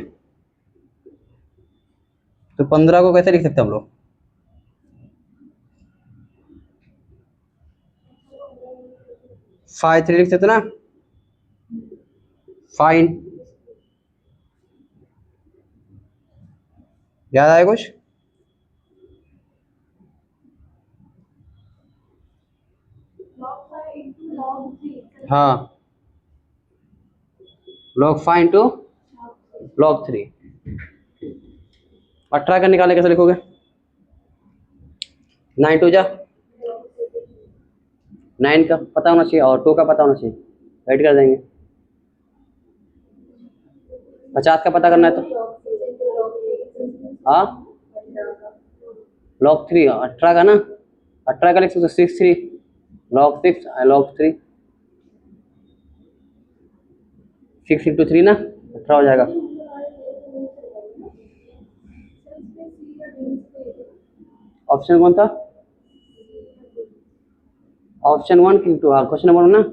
तो 15 को कैसे लिख सकते हैं हम लोग? 5 3 लिख सकते ना? फाइन, याद आया कुछ? हाँ, log 5 इंटू log 3। 18 का निकालने कैसे लिखोगे? 9 2 जा 9 का पता होना चाहिए और 2 का पता होना चाहिए, ऐड कर देंगे। 50 का पता करना है तो हाँ log 3, 18 का ना, 18 का लिख सकते 6 3 log 6 log 3, 6 इंटू 3 ना 18 हो जाएगा। ऑप्शन कौन था? ऑप्शन 1 की 2, क्वेश्चन नंबर 1 ना,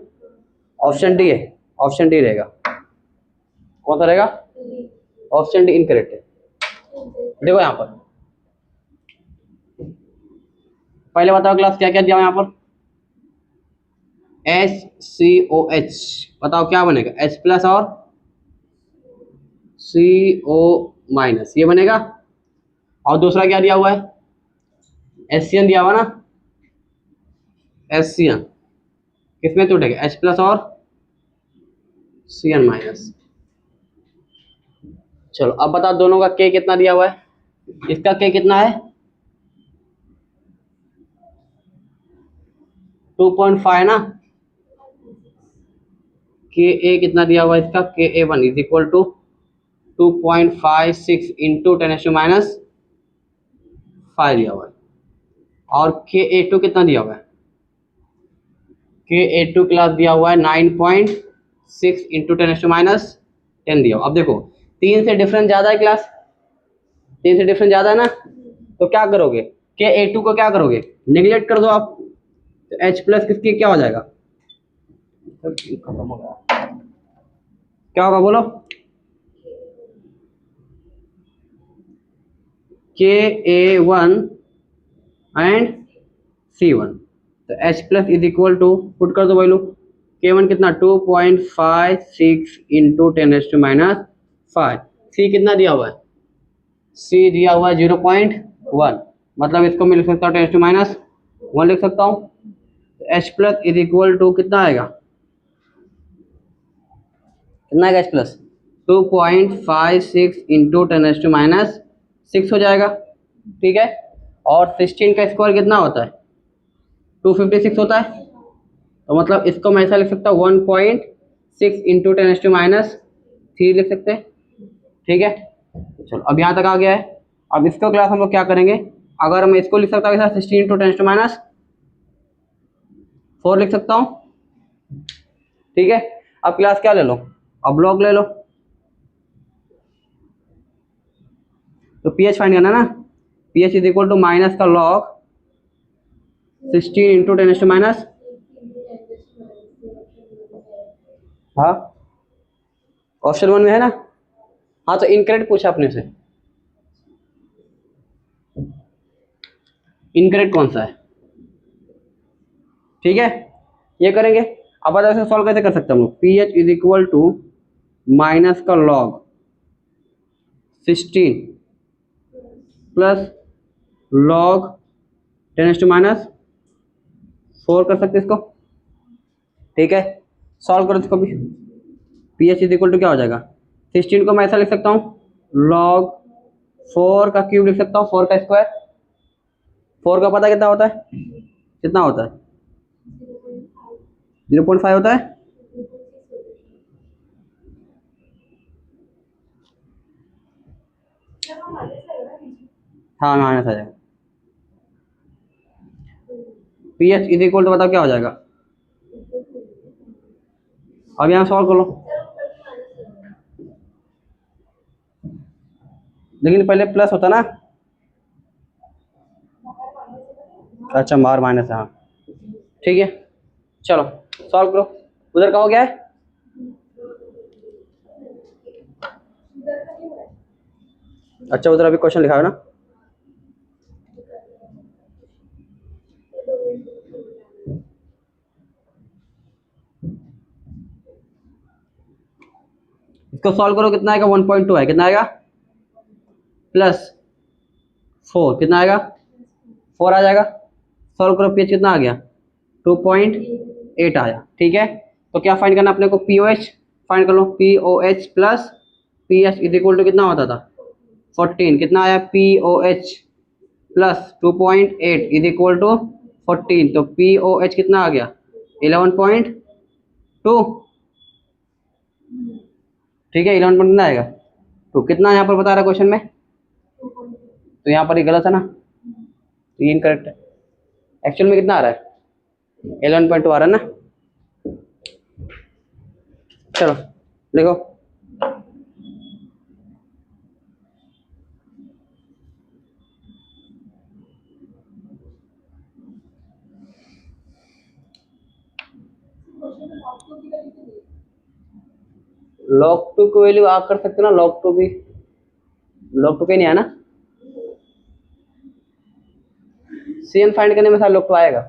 ऑप्शन डी है, ऑप्शन डी रहेगा। कौन सा रहेगा? ऑप्शन डी इनकरेक्ट है। देखो यहाँ पर पहले बताओ क्लास क्या क्या दिया यहाँ पर? HCOH, बताओ क्या बनेगा? H प्लस और CO माइनस, ये बनेगा। और दूसरा क्या दिया हुआ है? HCN दिया हुआ ना, HCN किसमें टूटेगा? H प्लस और CN माइनस। चलो अब बताओ दोनों का K कितना दिया हुआ है? इसका K कितना है? 2.5 ना। KA कितना दिया हुआ है इसका? KA1 is equal to 2.56 into 10⁻5 दिया हुआ है। और KA2 कितना दिया हुआ है? KA2 क्लास दिया हुआ है 9.6 इंटू 10⁻10 दिया हुआ। अब देखो 3 से डिफरेंस ज्यादा है क्लास, 3 से डिफरेंस ज्यादा है ना, तो क्या करोगे? KA2 को क्या करोगे? निगलेक्ट कर दो आप, तो H प्लस किसकी क्या हो जाएगा? खत्म हो गया, क्या होगा बोलो? KA1 एंड C1, तो H plus is equal to, put कर दो भाई लोग, K1 कितना? 2.56 इंटू 10⁻5। C कितना दिया हुआ है? C दिया हुआ है 0.1, मतलब इसको मैं लिख सकता हूँ 10⁻1 लिख सकता हूँ। तो H plus is equal to कितना आएगा? कितना आएगा H प्लस? 2.56 इंटू 10⁻6 हो जाएगा, ठीक है। और 16 का स्क्वायर कितना होता है? 256 होता है, तो मतलब इसको मैं ऐसा लिख सकता हूँ 1.6 इंटू 10⁻3 लिख सकते हैं, ठीक है। चलो अब यहाँ तक आ गया है। अब इसको क्लास हम लोग क्या करेंगे? अगर मैं इसको लिख सकता हूँ 16 इंटू 10⁻4 लिख सकता हूँ, ठीक है। अब क्लास क्या ले लो? अब लॉग ले लो, तो पी एच फाइंड करना ना, P H is equal to minus का लॉग 16 इंटू 10⁻⁻। हाँ ऑप्शन 1 में है ना। हाँ तो इनकरेक्ट पूछा अपने से, इनकरेक्ट कौन सा है, ठीक है ये करेंगे। अब बताओ इसे सॉल्व कैसे कर सकते हैं हम लोग। P H is equal to minus का लॉग 16 प्लस लॉग 10⁻⁴ कर सकते इसको, ठीक है सॉल्व करो इसको भी। P H is equal to क्या हो जाएगा, 16 को मैं ऐसा लिख सकता हूँ लॉग 4 का क्यूब लिख सकता हूँ, 4 का स्क्वायर। 4 का पता कितना होता है, कितना होता है 0.5 होता है। हाँ माइनस आ जाएगा। P H is equal to बताओ क्या हो जाएगा, अब यहाँ सॉल्व कर लो, लेकिन पहले प्लस होता ना। अच्छा बाहर माइनस है, हाँ ठीक है चलो सॉल्व करो। उधर का हो गया है, अच्छा उधर अभी क्वेश्चन लिखा है ना। इसको सॉल्व करो, कितना आएगा 1.2 है, कितना आएगा प्लस 4, कितना आएगा 4 आ जाएगा। सॉल्व करो, पी एच कितना आ गया 2.8 आया, ठीक है। तो क्या फाइंड करना अपने को, पी ओ एच फाइंड कर लो। P O H plus P H is equal to कितना होता था 14, कितना आया P O H plus 2.8 is equal to 14, तो पी ओ एच कितना आ गया 11.2, ठीक है 11 कितना आएगा 2, कितना यहाँ पर बता रहा है क्वेश्चन में, तो यहाँ पर ये गलत है ना, तो ये इनकरेक्ट है। एक्चुअल में कितना आ रहा है 11.2 आ रहा है ना। चलो देखो log 2 की वैल्यू आप कर सकते हो ना, log 2 भी, log 2 के नहीं आया ना, सी एन फाइंड करने में सारा log 2 आएगा।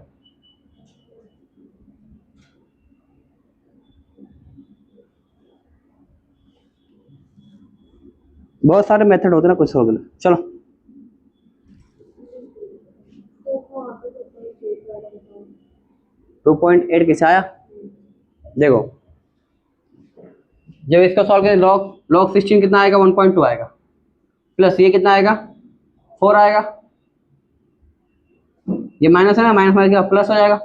बहुत सारे मेथड होते हैं ना कुछ हो गए। चलो 2.8 किसे आया, देखो जब इसका सॉल्व करें log log 16 कितना आएगा 1.2 आएगा, प्लस ये कितना आएगा 4 आएगा, ये माइनस है ना, माइनस माइनस का प्लस हो जाएगा,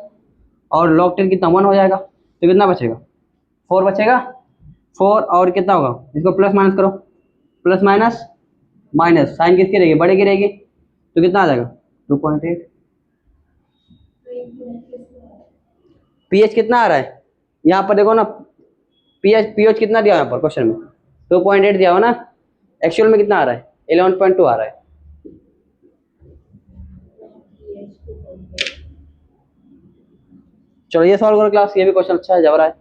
और log 10 कितना 1 हो जाएगा, तो कितना बचेगा 4 बचेगा। 4 और कितना होगा, इसको प्लस माइनस करो, प्लस माइनस माइनस साइन किसकी रहेगी, बड़े की रहेगी, तो कितना आ जाएगा 2.8। पीएच कितना आ रहा है यहाँ पर देखो ना, पीएच कितना दिया यहाँ पर क्वेश्चन में 2.8 दिया हो ना, एक्चुअल में कितना आ रहा है 11.2 आ रहा है। चलो ये सॉल्व करो क्लास, ये भी क्वेश्चन अच्छा है, जब रहा है।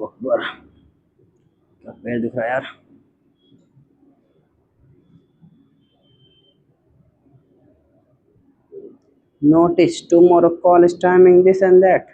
अकबर क्या पैर दिख रहा है यार। Notice tomorrow call is timing this and that.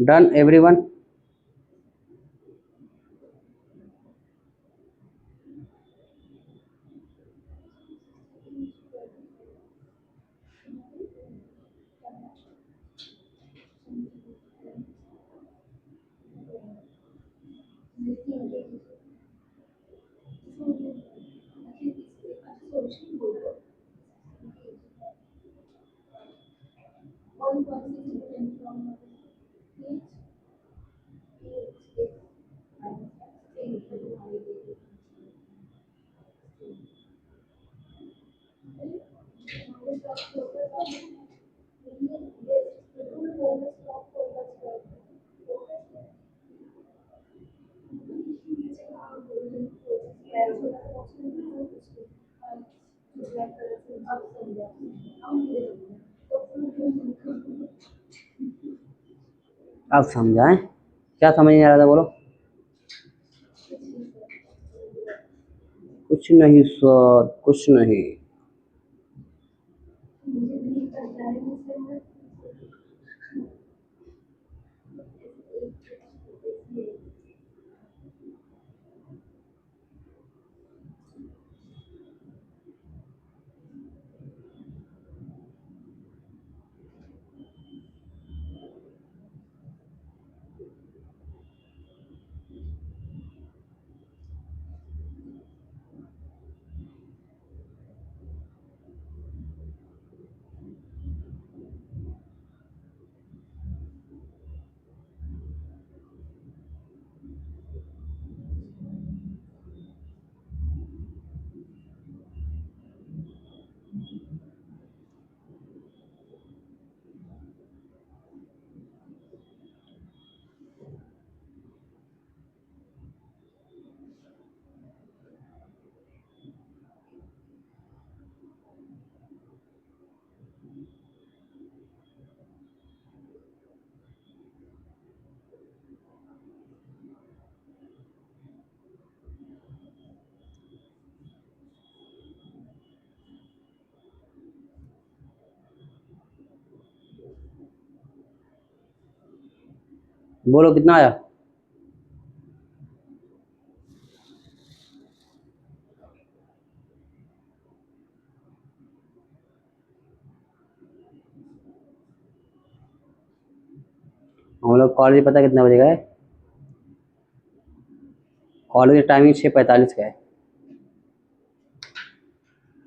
Done, everyone? आप समझाएं, क्या समझ नहीं आ रहा था, बोलो। कुछ नहीं सर, कुछ नहीं। बोलो कितना आया? हम लोग कॉलेज पता कितने बजे गए? कॉलेज टाइमिंग 6:45 का है,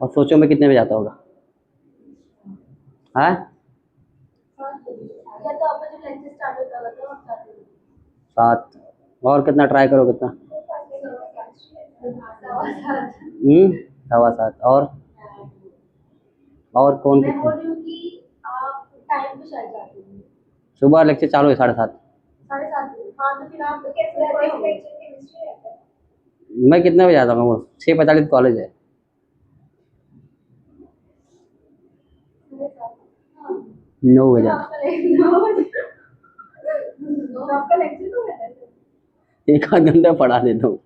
और सोचो मैं कितने बजे आता होगा। हाँ, 7। और कितना ट्राई करो, कितना? 7:15। और कौन कितने? सुबह लेक्चर चालू है 7:30। मैं कितने बजे आता हूँ? वो 6:45 कॉलेज है। 9 बजे आता हूँ। एक आध घंटा पढ़ा देता हूँ।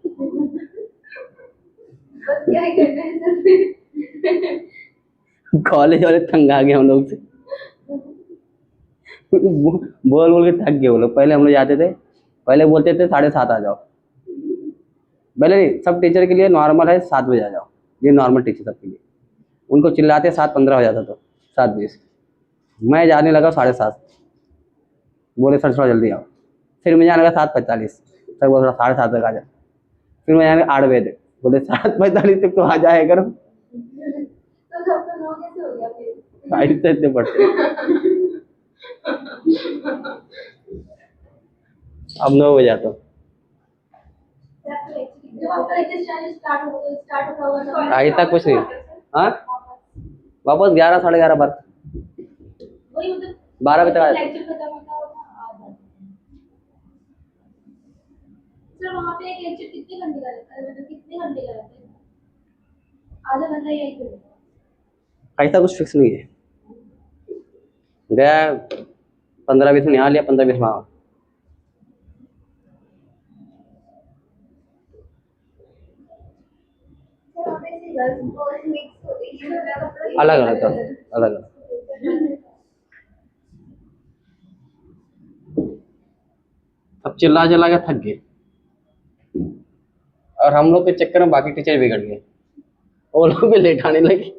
कॉलेज वाले तंग आ गए हम लोग से। बोल बोल के थक गए वो लोग। पहले हम लोग जाते थे, पहले बोलते थे 7:30 आ जाओ। पहले नहीं, सब टीचर के लिए नॉर्मल है 7 बजे आ जाओ, ये नॉर्मल टीचर सबके लिए। उनको चिल्लाते 7:15 हो जाता, तो 7:20। मैं जाने लगा 7:30। बोले सर थोड़ा जल्दी आओ। फिर मैं जाने लगा 7:45। सर बोला 7:30 तक आ जाओ। फिर मैं जाने लगा 8 बजे तक। बोले 7:45 तक तो आ जाए करो। आहिस्ते आहिस्ते पढ़ते। अब 9 बजे आता हूँ। अभी तक कुछ नहीं। हाँ, वापस 11 11:30 पर 12 बजे तक आ जाता हूँ। ऐसा कुछ फिक्स नहीं है। गया 15-20 में यहाँ लिया, 15-20 में वहाँ। अलग अलग अलग अलग। अब चिल्ला चिल्ला के थक गए, और हम लोग के चक्कर में बाकी टीचर बिगड़ गए, वो लोग भी लेट आने लगे।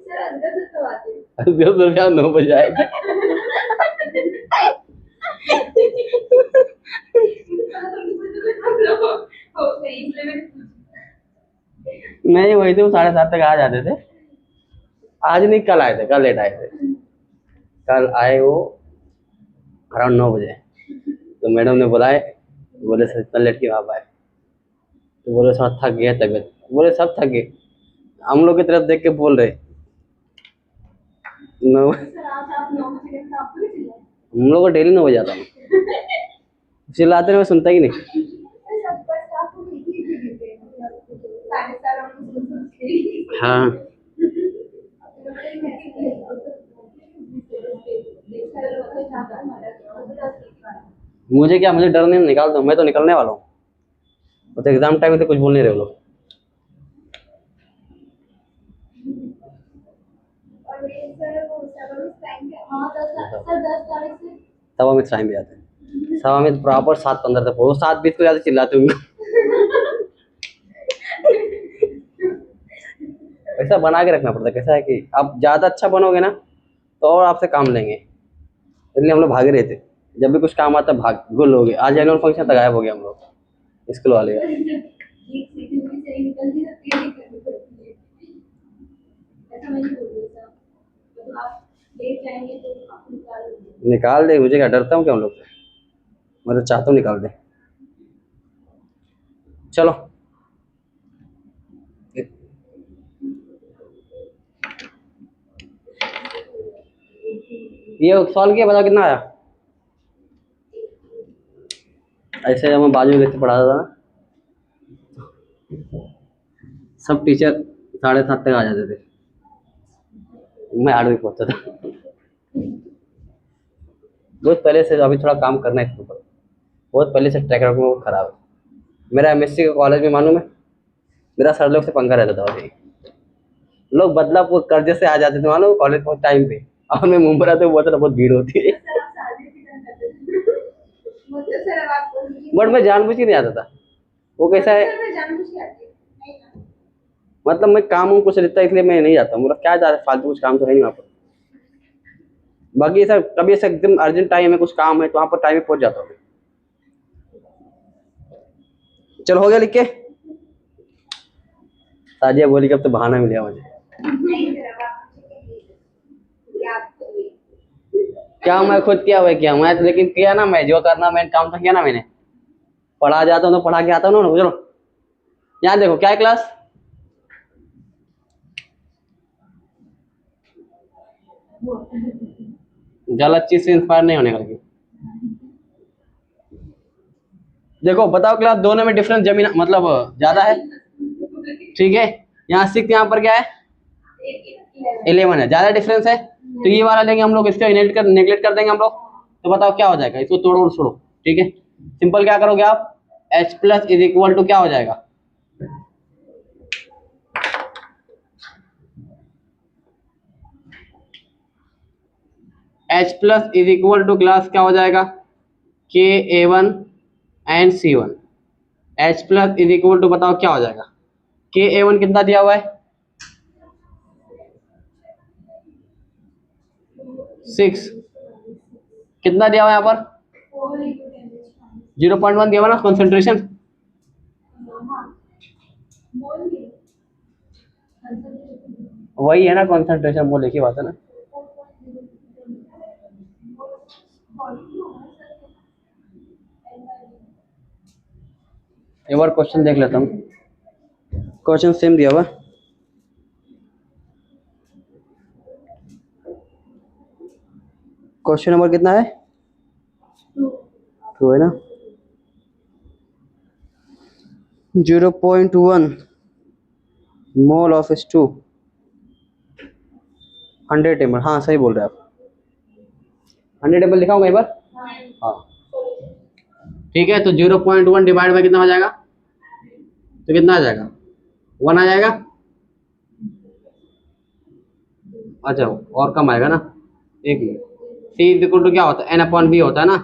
सर 9 बजे आए थे। नहीं वही थे, वो 7:30 तक आ जाते थे। आज नहीं, कल आए थे, कल लेट आए थे। कल आए वो अराउंड 9 बजे। तो मैडम ने बुलाए, बोले सर इतना लेट क्यों आप आए? तो बोले सर थक गया तबीयत। बोले सब थक गए, हम लोग की तरफ देख के बोल रहे। नौ, हम लोग को डेली 9 बजे आता हूँ, चिल्लाते मैं सुनता ही नहीं। हाँ मुझे क्या, मुझे डर नहीं, निकाल दो, मैं तो निकलने वाला हूँ। वो तो एग्जाम टाइम में तो कुछ बोल नहीं रहे वो लोग। सवा में टाइम भी आते हैं, सवा में प्रॉपर 7:15 तक, वो 7:20 को ज्यादा चिल्लाते होंगे। ऐसा बना के रखना पड़ता है। कैसा है कि आप ज्यादा अच्छा बनोगे ना तो और आपसे काम लेंगे, इसलिए हम लोग भागे रहे थे। जब भी कुछ काम आता भाग गुल हो गए। आज एनुअल फंक्शन तक गायब हो गया हम लोग स्कूल वाले। निकाल दे, मुझे क्या, डरता हूँ क्या उन लोग से? मैं तो चाहता हूँ निकाल दे। चलो ये सॉल्व किया, बताओ कितना आया? ऐसे जब मैं बाजू में से पढ़ाता था ना, सब टीचर 7:30 तक आ जाते थे, मैं 8 बजे पहुंचता था। बहुत पहले से, अभी थोड़ा काम करना है इसके ऊपर, बहुत पहले से ट्रैक रिकॉर्ड बहुत खराब है मेरा। एमएससी का कॉलेज में मालूम है, मेरा सर लोग से पंगा रहता था। वैसे लोग बदलापुर कर्जे से आ जाते थे मालूम, कॉलेज पहुंच टाइम पे, और मैं मुंबई आते बहुत भीड़ होती है। बट मैं जानबूझ के नहीं आता था। वो कैसा है, मतलब मैं काम हूँ कुछ रहता है इसलिए मैं नहीं जाता। मतलब क्या जा रहा, फालतू कुछ काम तो है नहीं वहाँ पर। बाकी ऐसा कभी ऐसा एकदम अर्जेंट टाइम है, कुछ काम है, तो वहाँ पर टाइम पे पहुंच जाता हूँ। चल हो गया लिख के? साजिया बोली कब तो बहाना मिल गया मुझे। क्या मैं खुद किया हुआ किया मैं, लेकिन किया ना, मैं जो करना मैंने काम तो किया ना मैंने। पढ़ा जाता हूँ तो पढ़ा के आता हूँ ना। चलो यहाँ देखो क्या है क्लास, गलत चीज से इंस्पायर नहीं होने का। लेकिन देखो बताओ क्लास, दोनों में डिफरेंस जमीन मतलब ज्यादा है, ठीक है। यहाँ 6, यहाँ पर क्या है 11 है, ज्यादा डिफरेंस है। तो ये वाला लेंगे हम लोग, इसका नेगलेक्ट कर देंगे हम लोग। तो बताओ क्या हो जाएगा, इसको तोड़ो और छोड़ो, ठीक है। सिंपल क्या करोगे आप, H plus is equal to क्या हो जाएगा, H plus is equal to class क्या हो जाएगा, KA1 and C1। H plus is equal to बताओ क्या हो जाएगा, KA1 कितना दिया हुआ है 6, कितना दिया हुआ है यहाँ पर 0.1 दिया हुआ ना कॉन्सेंट्रेशन। वही है ना कॉन्सेंट्रेशन, मोल एक ही बात है ना। एक बार क्वेश्चन देख लेता हूँ, क्वेश्चन सेम दिया हुआ। क्वेश्चन नंबर कितना है 2 है ना। 0.1 मोल ऑफ H2 100 ml। हाँ सही बोल रहे हैं आप, 100 ml लिखा होगा एक बार। हाँ ठीक है, तो 0.1 डिवाइड बाय कितना हो जाएगा, तो कितना आ जाएगा 1 आ जाएगा। अच्छा और कम आएगा ना, एक मिनट। C इक्वल टू क्या होता है, N/V होता है ना।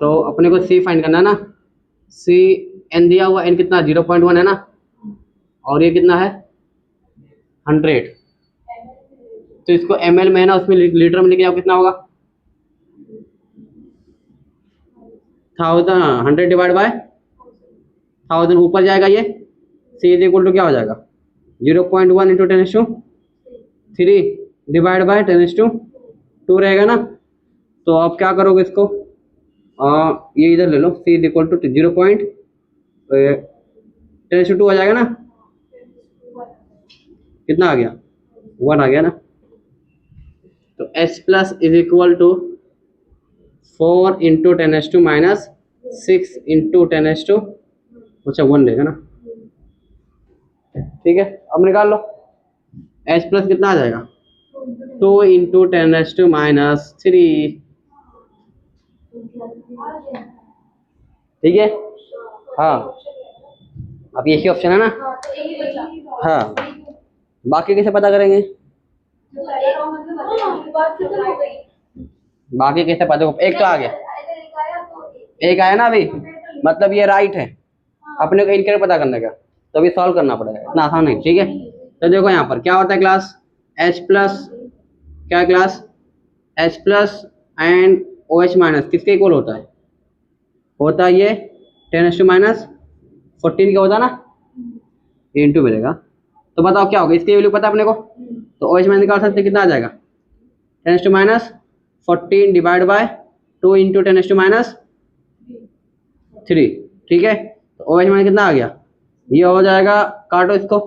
तो अपने को सी फाइंड करना है ना। सी एन दिया हुआ, एन कितना 0.1 है ना, और ये कितना है 100। तो इसको ml में है ना, उसमें लीटर में लेके आओ, कितना होगा 1000, 100 डिवाइड बाय 1000 ऊपर जाएगा ये। सी इज इक्वल टू क्या हो जाएगा 0.1 इंटू 10⁻³ डिवाइड बाय 10⁻² रहेगा ना। तो आप क्या करोगे इसको, ये इधर ले लो, सी इज इक्वल टू 0.10⁻² आ जाएगा ना, कितना आ गया 1 आ गया ना। तो h plus is equal to 4 into 10⁻⁻6 into 10⁻, अच्छा 1 रहेगा ना, ठीक है। अब निकाल लो h प्लस कितना आ जाएगा 2 इंटू 10⁻⁻3, ठीक है। हाँ अब ये ही ऑप्शन है ना। हाँ बाकी कैसे पता करेंगे, बाकी कैसे पता, एक तो आ गया, एक आया ना अभी, मतलब ये राइट है। अपने को इनके पता करने का, तो अभी सॉल्व करना पड़ेगा, इतना आसान नहीं, ठीक है। तो देखो यहाँ पर क्या होता है क्लास, H प्लस, क्या class H plus and OH minus किसके इक्वल होता है, होता है ये 10⁻14 का होता है ना, इंटू मिलेगा। तो बताओ क्या होगा, इसकी वैल्यू पता है अपने को, तो OH माइनस निकाल सकते, कितना आ जाएगा 10⁻14 डिवाइड बाय 2 इंटू 10⁻3, ठीक है। तो OH माइनस कितना आ गया, ये हो जाएगा, काटो इसको,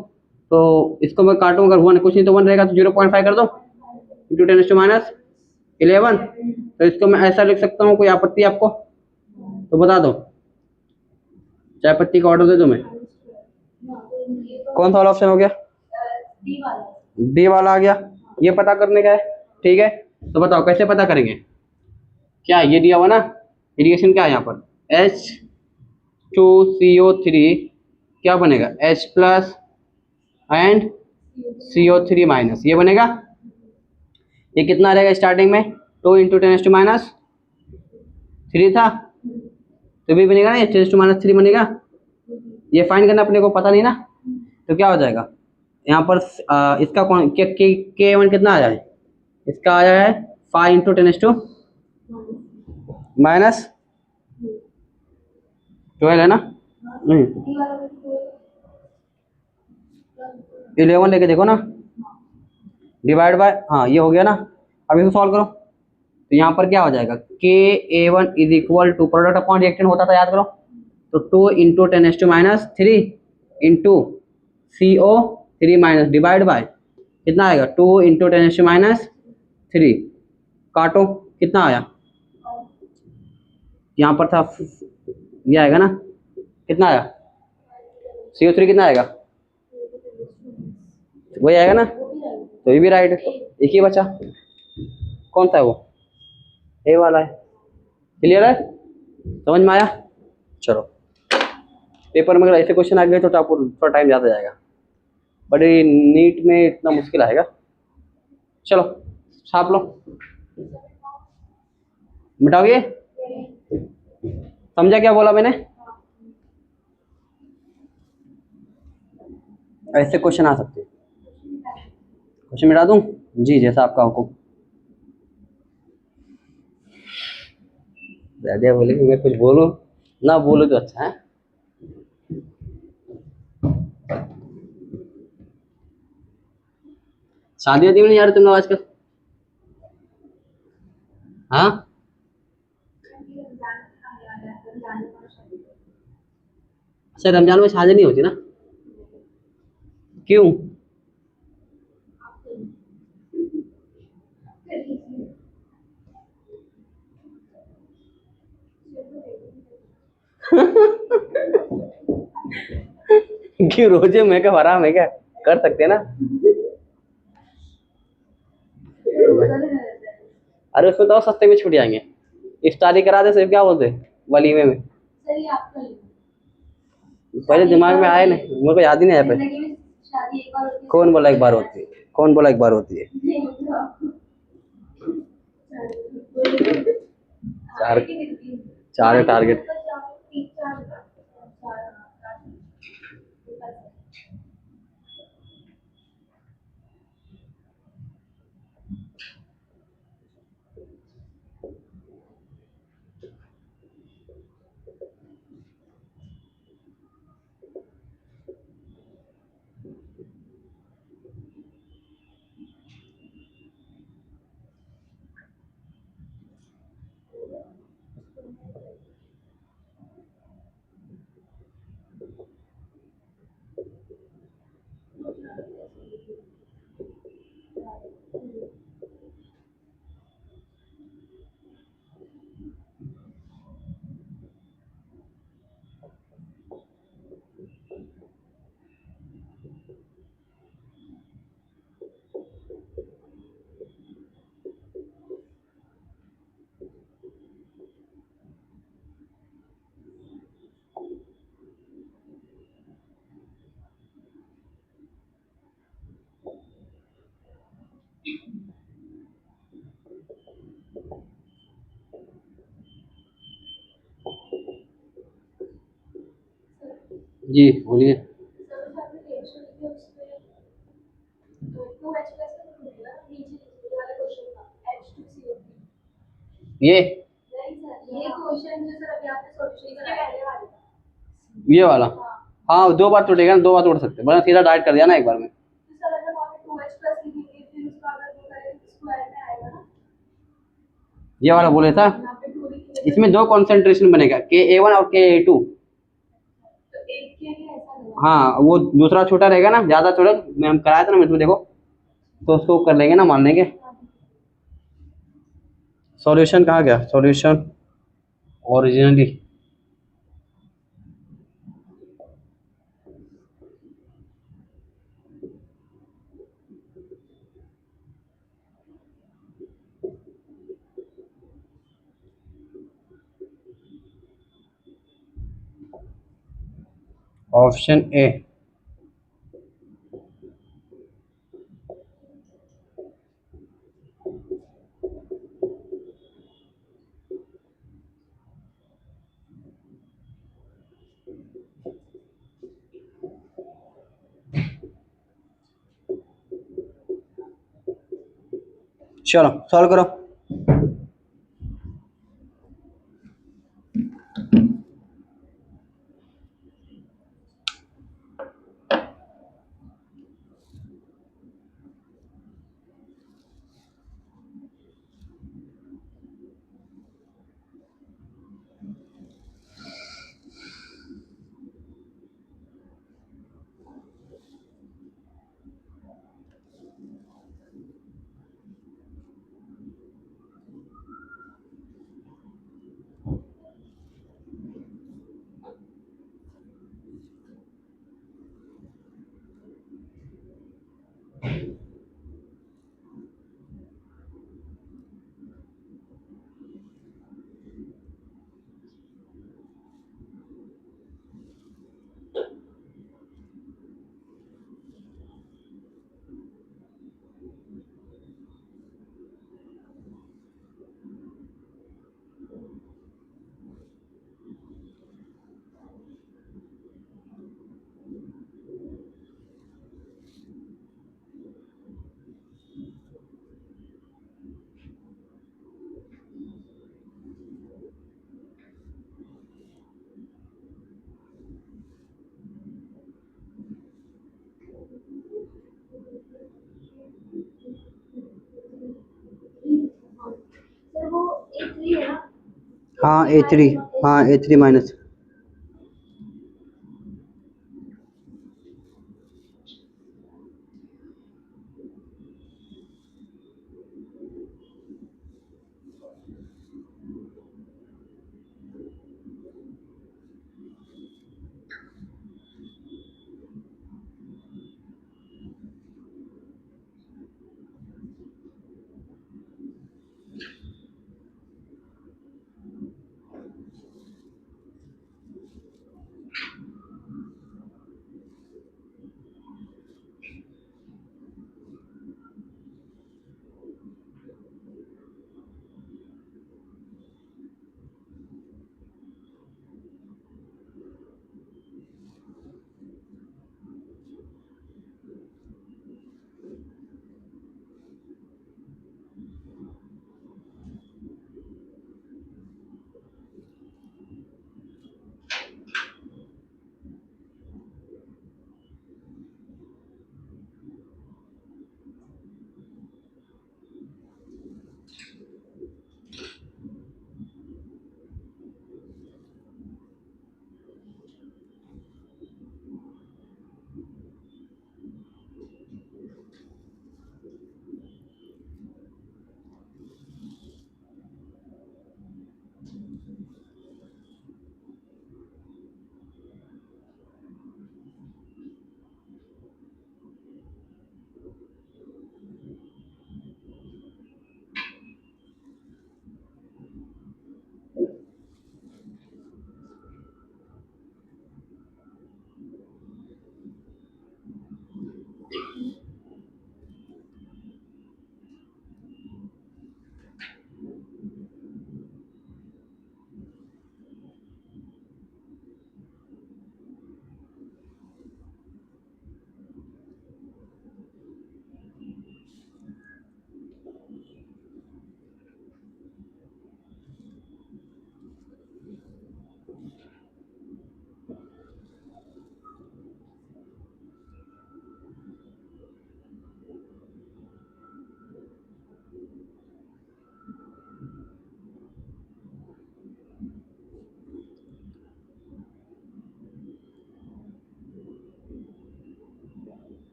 तो इसको मैं काटूँ, अगर 1 कुछ नहीं तो 1 रहेगा, तो 0.5 कर दो इंटू 10⁻11। तो इसको मैं ऐसा लिख सकता हूँ, कोई आपत्ति आपको तो बता दो, चाय पत्ती का ऑर्डर दे दो मैं। कौन सा वाला ऑप्शन हो गया, डी वाला आ गया, ये पता करने का है, ठीक है। तो बताओ कैसे पता करेंगे, क्या ये दिया हुआ ना, रिएक्शन क्या है यहाँ पर H2CO3 क्या बनेगा H plus and CO3 minus, ये बनेगा। ये कितना रहेगा स्टार्टिंग में 2 इंटू 10⁻3 था, तो भी बनेगा ना, ये 10⁻3 बनेगा। ये फाइंड करना अपने को पता नहीं ना, तो क्या हो जाएगा यहाँ पर इसका कौन K1 कितना आया है, इसका आया है 5 इंटू 10⁻12 है ना, 11 लेके देखो ना, डिवाइड बाय, हाँ ये हो गया ना। अब इसको सॉल्व करो, तो यहाँ पर क्या हो जाएगा Ka1 is equal to product upon reactant होता था, याद करो, तो 2 into 10⁻³ into CO3 minus divide by कितना आएगा 2 इंटू 10⁻3, काटो कितना आया, यहाँ पर था ये आएगा ना, कितना आया CO3 कितना आएगा, वही आएगा ना, तो ये भी राइट है। एक ही बचा, कौन सा है वो, ए वाला है। क्लियर है, समझ में आया। चलो पेपर में अगर ऐसे क्वेश्चन आ गए तो आपको थोड़ा टाइम ज़्यादा जाएगा, बट नीट में इतना मुश्किल आएगा। चलो छाप लो, मिटाओ ये, समझा क्या बोला मैंने, ऐसे क्वेश्चन आ सकते हैं। क्वेश्चन मिटा दूं जी, जैसा आपका हुक्म। दादा बोले कि मैं कुछ बोलूं ना बोलूं तो अच्छा है। शादी वादी में नहीं जा रहे तुम लोग आजकल, हाँ अच्छा रमजान में शादी नहीं होती ना, क्यों क्यों रोजे मेकअप हराम है क्या, कर सकते हैं ना। अरे उसमें तो सस्ते में छूट जाएंगे, इफ्तारी करा दे सिर्फ, क्या बोलते वलीमे में, पहले दिमाग में आया नहीं, मेरे को याद ही नहीं आया पहले। कौन बोला एक बार होती है, कौन बोला एक बार होती है, चार चार है टारगेट। जी बोलिए। ये ये वाला, हाँ दो बार तोड़ेगा ना, दो बार तोड़ सकते हैं, वरना सीधा डाइट कर दिया ना एक बार में। ये वाला बोले था, इसमें दो कॉन्सेंट्रेशन बनेगा, Ka1 और Ka2। हाँ वो दूसरा छोटा रहेगा ना, ज्यादा छोटा, मैं हम कराया था ना मैं देखो, तो उसको कर लेंगे ना, मान लेंगे। सॉल्यूशन कहाँ गया सॉल्यूशन ओरिजिनली? Option A. चलो सॉल्व करो। हाँ A3, हाँ A3 माइनस।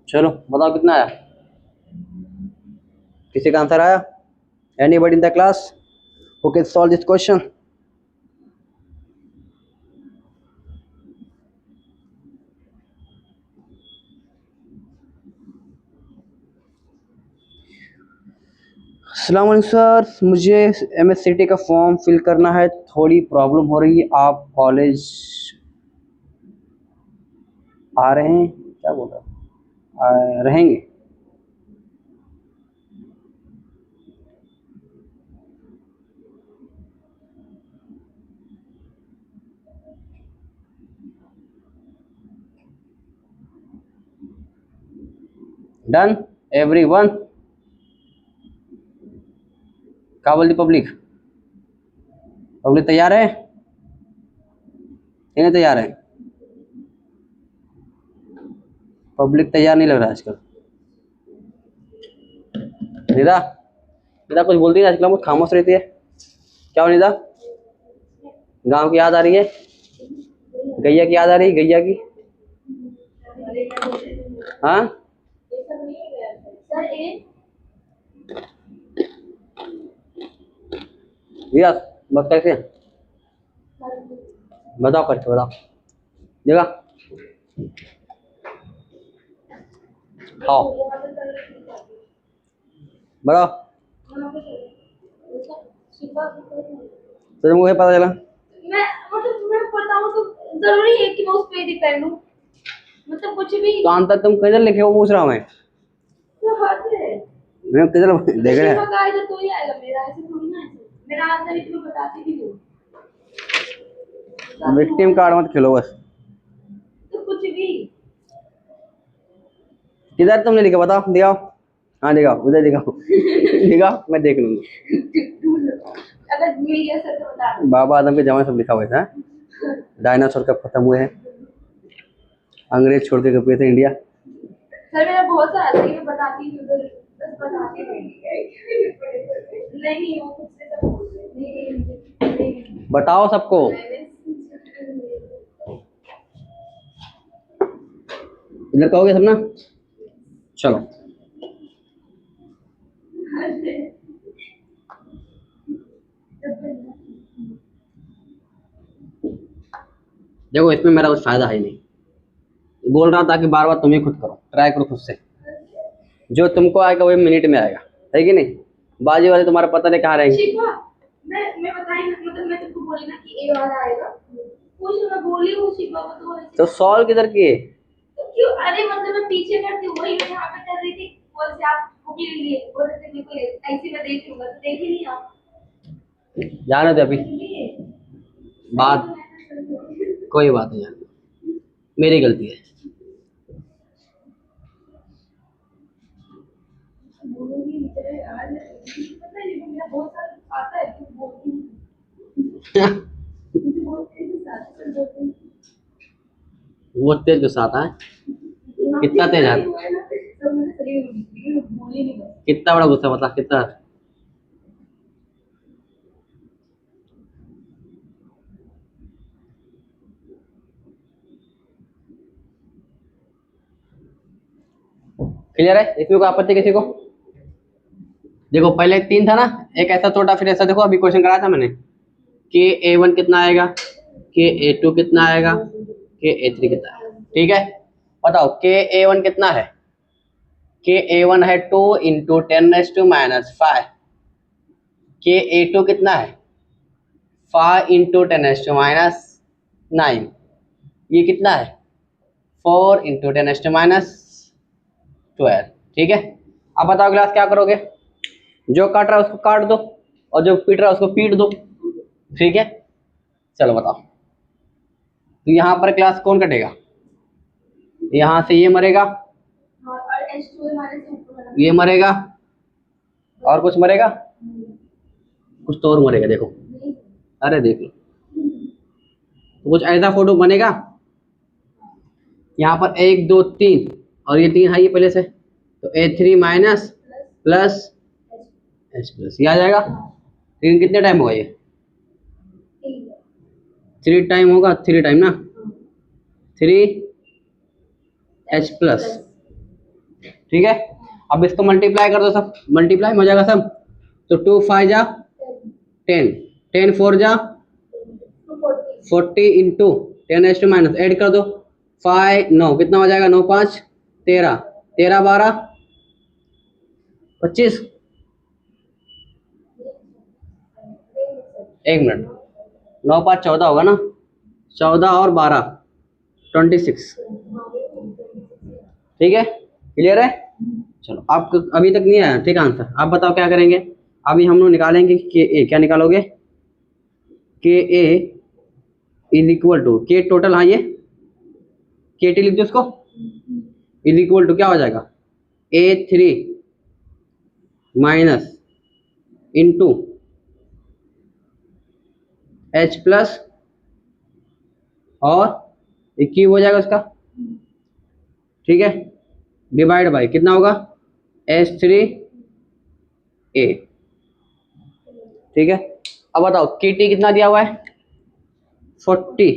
चलो बताओ कितना आया, किसी का आंसर आया? Anybody in the class who can solve this question? अस्सलाम वालेकुम सर, मुझे एमएससीटी का फॉर्म फिल करना है, थोड़ी प्रॉब्लम हो रही है। आप कॉलेज आ रहे हैं? क्या बोल रहा रहेंगे? Done everyone? क्या बोलती पब्लिक? पब्लिक तैयार है? नहीं तैयार है? पब्लिक तैयार नहीं लग रहा है आजकल। निदा, निदा कुछ बोलती है आजकल, बहुत खामोश रहती है। क्या हो निदा? गांव की याद आ रही है? गैया की याद आ रही है? गैया की? हाँ निदा, बस कैसे बताओ, करके बताओ जगह खाओ बताओ। तो मुझे पता चला, मैं मतलब तुम्हें बताऊं तो जरूरी है कि मैं उस पे डिपेंड हूं, मतलब कुछ भी तो अंत तक तुम किधर लिखे हो पूछ रहा हूं मैं। तो हाथ है मैं किधर देख रहा है? आएगा तो ही आएगा मेरा, ऐसे थोड़ी ना है। मेरा आंसर ही तुम्हें बताती भी हूं। विक्टिम कार्ड मत खेलो बस। तो कुछ भी किधर तुमने लिखा बताओ, दिखाओ। हाँ दिखाओ, उधर दिखाओ। दिखाओ मैं देख लूंगा। अगर मिल गया सर तो बता दो। बाबा आदम के जमाने सब लिखा हुआ था। डायनासोर कब खत्म हुए हैं, अंग्रेज छोड़ के कब गए थे इंडिया। सर मेरा बहुत सारा था, मैं बताती हूँ उधर, बस बताती नहीं वो खुद से सब नहीं बताओ सबको। इधर कहोगे सब ना? चलो देखो, इसमें मेरा कुछ फायदा है नहीं। बोल रहा था कि बार बार तुम ही खुद करो, ट्राई करो खुद से, जो तुमको आएगा वही मिनट में आएगा, है कि नहीं? बाजी वाले तुम्हारा पता नहीं कहाँ रहेंगे। मैं बताई ना, मतलब मैं तुमको बोली ना कि ए वाला आएगा, कुछ मैं बोली हूँ शिवा को तो सॉल्व किधर किए? तो क्यों, अरे मतलब मैं पीछे करती हूँ, वही मैं यहाँ पे कर रही थी, और से आप बुक ले लिए, बोल रहे थे मेरे को ऐसे मैं देख लूंगा, तो देखे नहीं आप? जाने दे अभी बात, कोई बात नहीं यार, मेरी गलती है। वो तेज गुस्सा आता है, कितना तेज आता है? कितना बड़ा गुस्सा, बता कितना? क्लियर है? इसमें कोई आपत्ति किसी को? देखो पहले 3 था ना, एक ऐसा छोटा फिर ऐसा। देखो अभी क्वेश्चन कराया था मैंने, के ए वन कितना आएगा, के ए टू कितना आएगा, के ए थ्री कितना आएगा। ठीक है, बताओ के ए वन कितना है? के ए वन है 2 इंटू 10⁻⁵। के ए टू कितना है? 5 इंटू 10⁻⁹। ये कितना है? 4 इंटू 10⁻12। ठीक है, अब बताओ क्लास क्या करोगे? जो काट रहा है उसको काट दो और जो पीट रहा है उसको पीट दो। ठीक है, चलो बताओ। तो यहाँ पर क्लास कौन कटेगा? यहाँ से ये मरेगा, ये मरेगा, और कुछ मरेगा? कुछ तो और मरेगा। देखो, अरे देख लो, तो कुछ ऐसा फोटो बनेगा। यहाँ पर 1 2 3 और ये 3 है ये पहले से, तो A3 minus plus H plus, ये आ जाएगा। लेकिन कितने टाइम होगा ये? 3 टाइम होगा, 3 टाइम ना, 3H प्लस। ठीक है, अब इसको मल्टीप्लाई कर दो, सब मल्टीप्लाई हो जाएगा सब। तो 2 5 जा 10, 10 4 जा 40 इंटू 10⁻⁻, ऐड कर दो 5 9, कितना हो जाएगा? 9 5 13, 13 12 25। एक मिनट, 9 5 14 होगा ना, 14 और 12 26। ठीक है, क्लियर है? चलो, आप अभी तक नहीं आया ठीक आंसर। आप बताओ क्या करेंगे? अभी हम लोग निकालेंगे के ए। क्या निकालोगे? के ए इज इक्वल टू के टोटल, हाँ ये के टी लिख दो उसको, इज इक्वल टू क्या हो जाएगा? A3 minus into H plus और एक क्यूब हो जाएगा उसका। ठीक है, डिवाइड बाई कितना होगा? H3A। ठीक है, अब बताओ के टी कितना दिया हुआ है? 40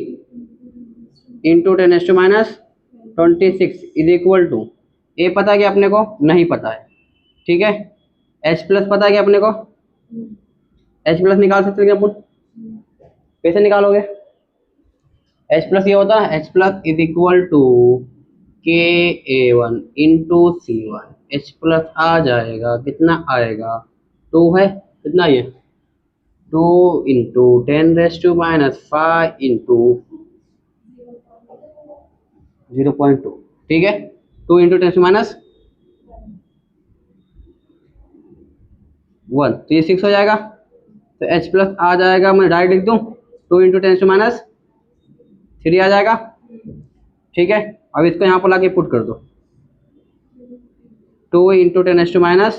इंटू 10⁻⁻26 इज इक्वल टू, ए पता है कि अपने को? नहीं पता है। ठीक है, H प्लस पता है कि अपने को? H प्लस निकाल सकते हैं अपन, कैसे निकालोगे? H प्लस ये होता है, H plus is equal to K A one into C one. H plus आ जाएगा, कितना आएगा? 2 है, कितना ये? 2 इंटू 10⁻⁵ इंटू 0.2। ठीक है, 2 इंटू 10⁻⁻1, तो ये 6 हो जाएगा। तो H प्लस आ जाएगा, मैं डायरेक्ट लिख दूं 2 इंटू 10⁻³ आ जाएगा। ठीक है, अब इसको यहाँ पर लाके पुट कर दो, 2 इंटू 10⁻³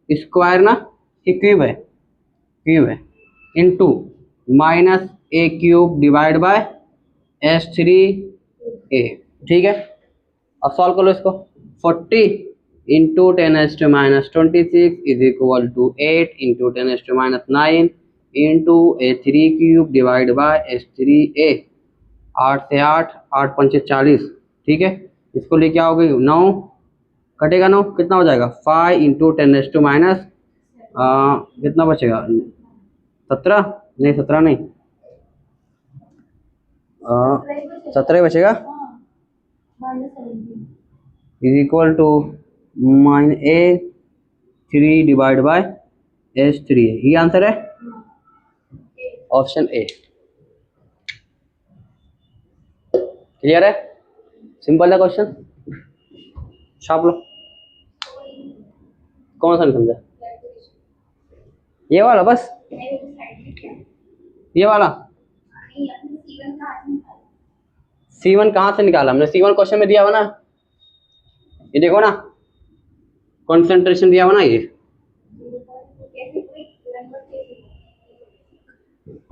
स्क्वायर ना, ये क्यूब है, क्यूब है, into minus A cube divide by H3A। ठीक है, अब सॉल्व कर लो इसको। 40 इंटू 10⁻26 is equal to 8 into 10⁻9 into A3³ divide by H3A। 8 से 8, 8 पंचे 40। ठीक है, इसको लेके आओगे 9, कटेगा 9, कितना हो जाएगा? 5 इंटू 10⁻⁻, कितना बचेगा? 17 नहीं, 17 नहीं, 17 बचेगा, is equal to -A3 divide by H3। ये आंसर है, ऑप्शन ए। क्लियर है? सिंपल है क्वेश्चन, छाप लो। कौन सा नहीं समझा? ये वाला, बस ये वाला। C1 कहाँ से निकाला हमने? C1 क्वेश्चन में दिया हुआ ना, ये देखो ना, कंसंट्रेशन दिया हुआ ना ये।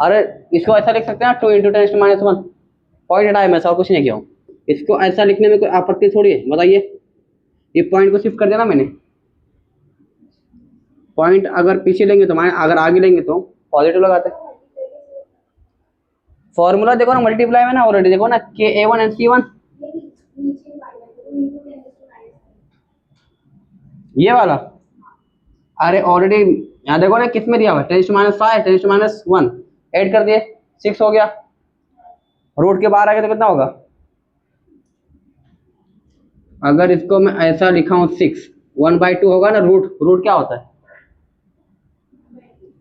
अरे इसको ऐसा लिख सकते हैं 2 इंटू 10⁻⁻1, पॉइंट हटाया मैं, और कुछ नहीं किया हूँ। इसको ऐसा लिखने में कोई आपत्ति थोड़ी है, बताइए। ये पॉइंट को शिफ्ट कर देना मैंने, पॉइंट अगर पीछे लेंगे तो माइनस, अगर आगे लेंगे तो पॉजिटिव लगाते। फॉर्मूला देखो ना, मल्टीप्लाई में ना ऑलरेडी, देखो ना, के A1 एंड C1। ये वाला, अरे ऑलरेडी यहाँ देखो ना किस में दिया हुआ है, 10⁻5 10⁻1 ऐड कर दिए 6 हो गया। रूट के बाहर आ गया तो कितना होगा? अगर इसको मैं ऐसा लिखा हूँ 6 1/2 होगा ना। रूट रूट क्या होता है?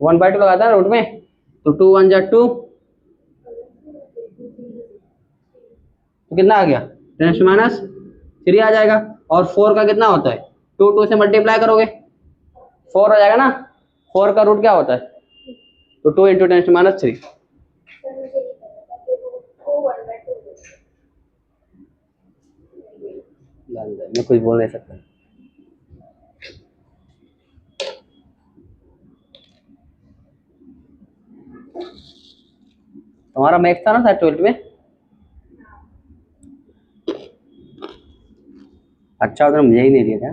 1/2 लगाता है ना रूट में, तो 2 1 जा 2, तो कितना आ गया? 10⁻3 आ जाएगा। और 4 का कितना होता है? 2 2 से मल्टीप्लाई करोगे 4 आ जाएगा ना। 4 का रूट क्या होता है? तो 2 इंटू 10⁻3। मैं कुछ बोल नहीं सकता। तुम्हारा मैथ्स था ना शायद 12th में? अच्छा उधर मुझे ही नहीं दिया था।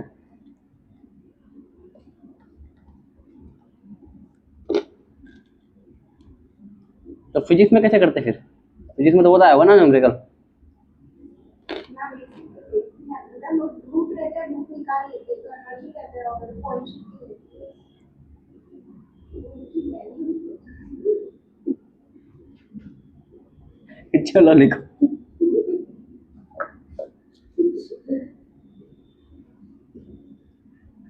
तो फिजिक्स में कैसे करते फिर? फिजिक्स में तो बताया होगा ना न्यूमेरिकल। चलो लिखो।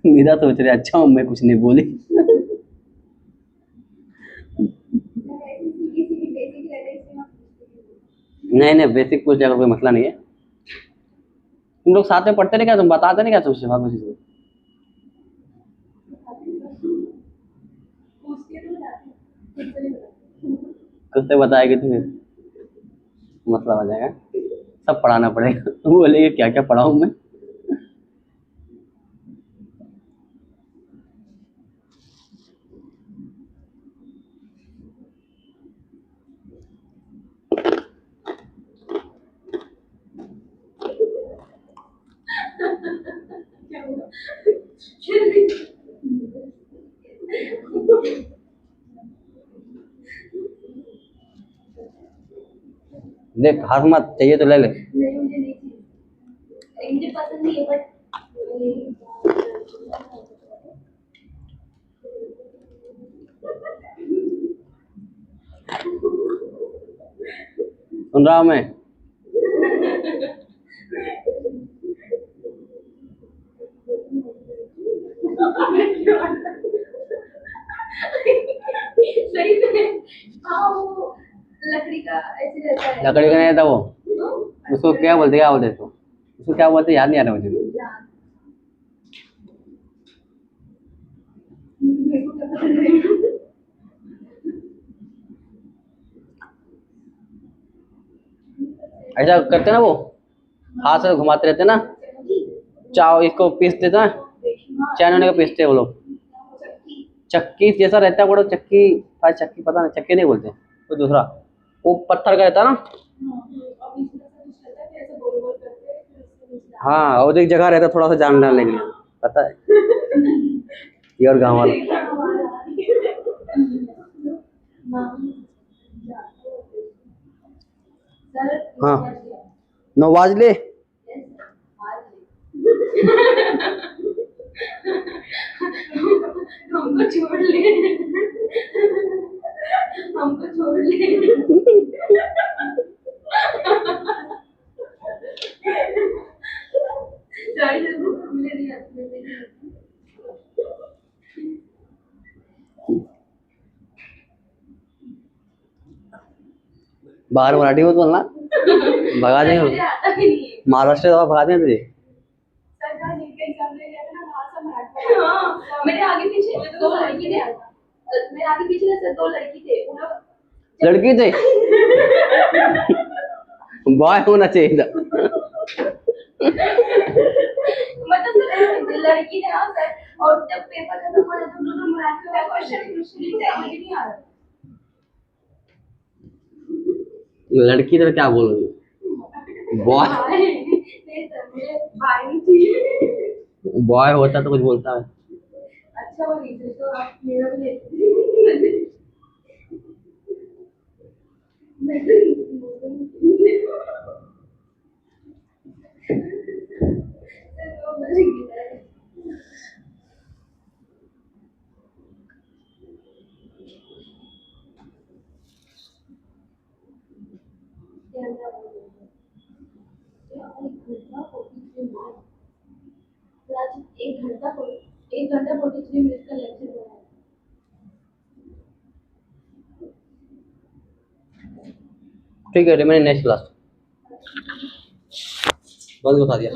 मेरा सोच रहे अच्छा हूँ मैं कुछ नहीं बोली। नहीं नहीं बेसिक पूछ जाएगा, कोई मसला नहीं है। तुम लोग साथ में पढ़ते नहीं क्या? तुम बताते नहीं क्या तुमसे भाग किसी को? कुछ तो बताएगी तो फिर मसला हो जाएगा। सब पढ़ाना पड़ेगा। तुम बोलेगे क्या क्या पढ़ाऊँ मैं? देख हार मत, चाहिए तो ले ले। मुझे पसंद नहीं है बट सुन रहा हूँ मैं। सही में हाँ वो लकड़ी का ऐसे रहता है। लकड़ी का नहीं रहता वो, उसको क्या बोलते तो उसको क्या बोलते याद नहीं आ रहा मुझे। ऐसा करते ना वो, हाथ से घुमाते रहते ना। चाव इसको पीस देते ना, चाइना को पीसते हैं वो लोग। चक्की जैसा रहता है बड़ा चक्की, चक्की पता नहीं, चक्की नहीं बोलते कोई दूसरा, वो पत्थर का रहता है ना। हाँ और एक जगह रहता थोड़ा सा जान डालने के लिए, पता है। ये और गाँव वाला। हाँ नवाज ले। हमको छोड़ ले, हमको छोड़ ले। बाहर मराठी में बोलना, भगा देंगे। महाराष्ट्र से भगा देंगे तुझे। मेरे आगे पीछे दो लड़की थे, मेरे आगे पीछे से दो लड़की थे, लड़की थे। बॉय होना चाहिए था। मतलब लड़की थे हाँ सर, और जब पेपर खत्म हुआ तो लोग मराठी में क्वेश्चन समझ नहीं आ रहा। लड़की तो क्या बोलोगे? बॉय बॉय होता तो कुछ बोलता है। अच्छा वो नहीं तो आप मेरा भी लेते। एक घंटा 43 मिनट का लेक्चर हुआ है। ठीक है, मैंने नेक्स्ट क्लास बस बता दिया।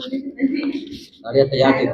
अरे तैयार थी।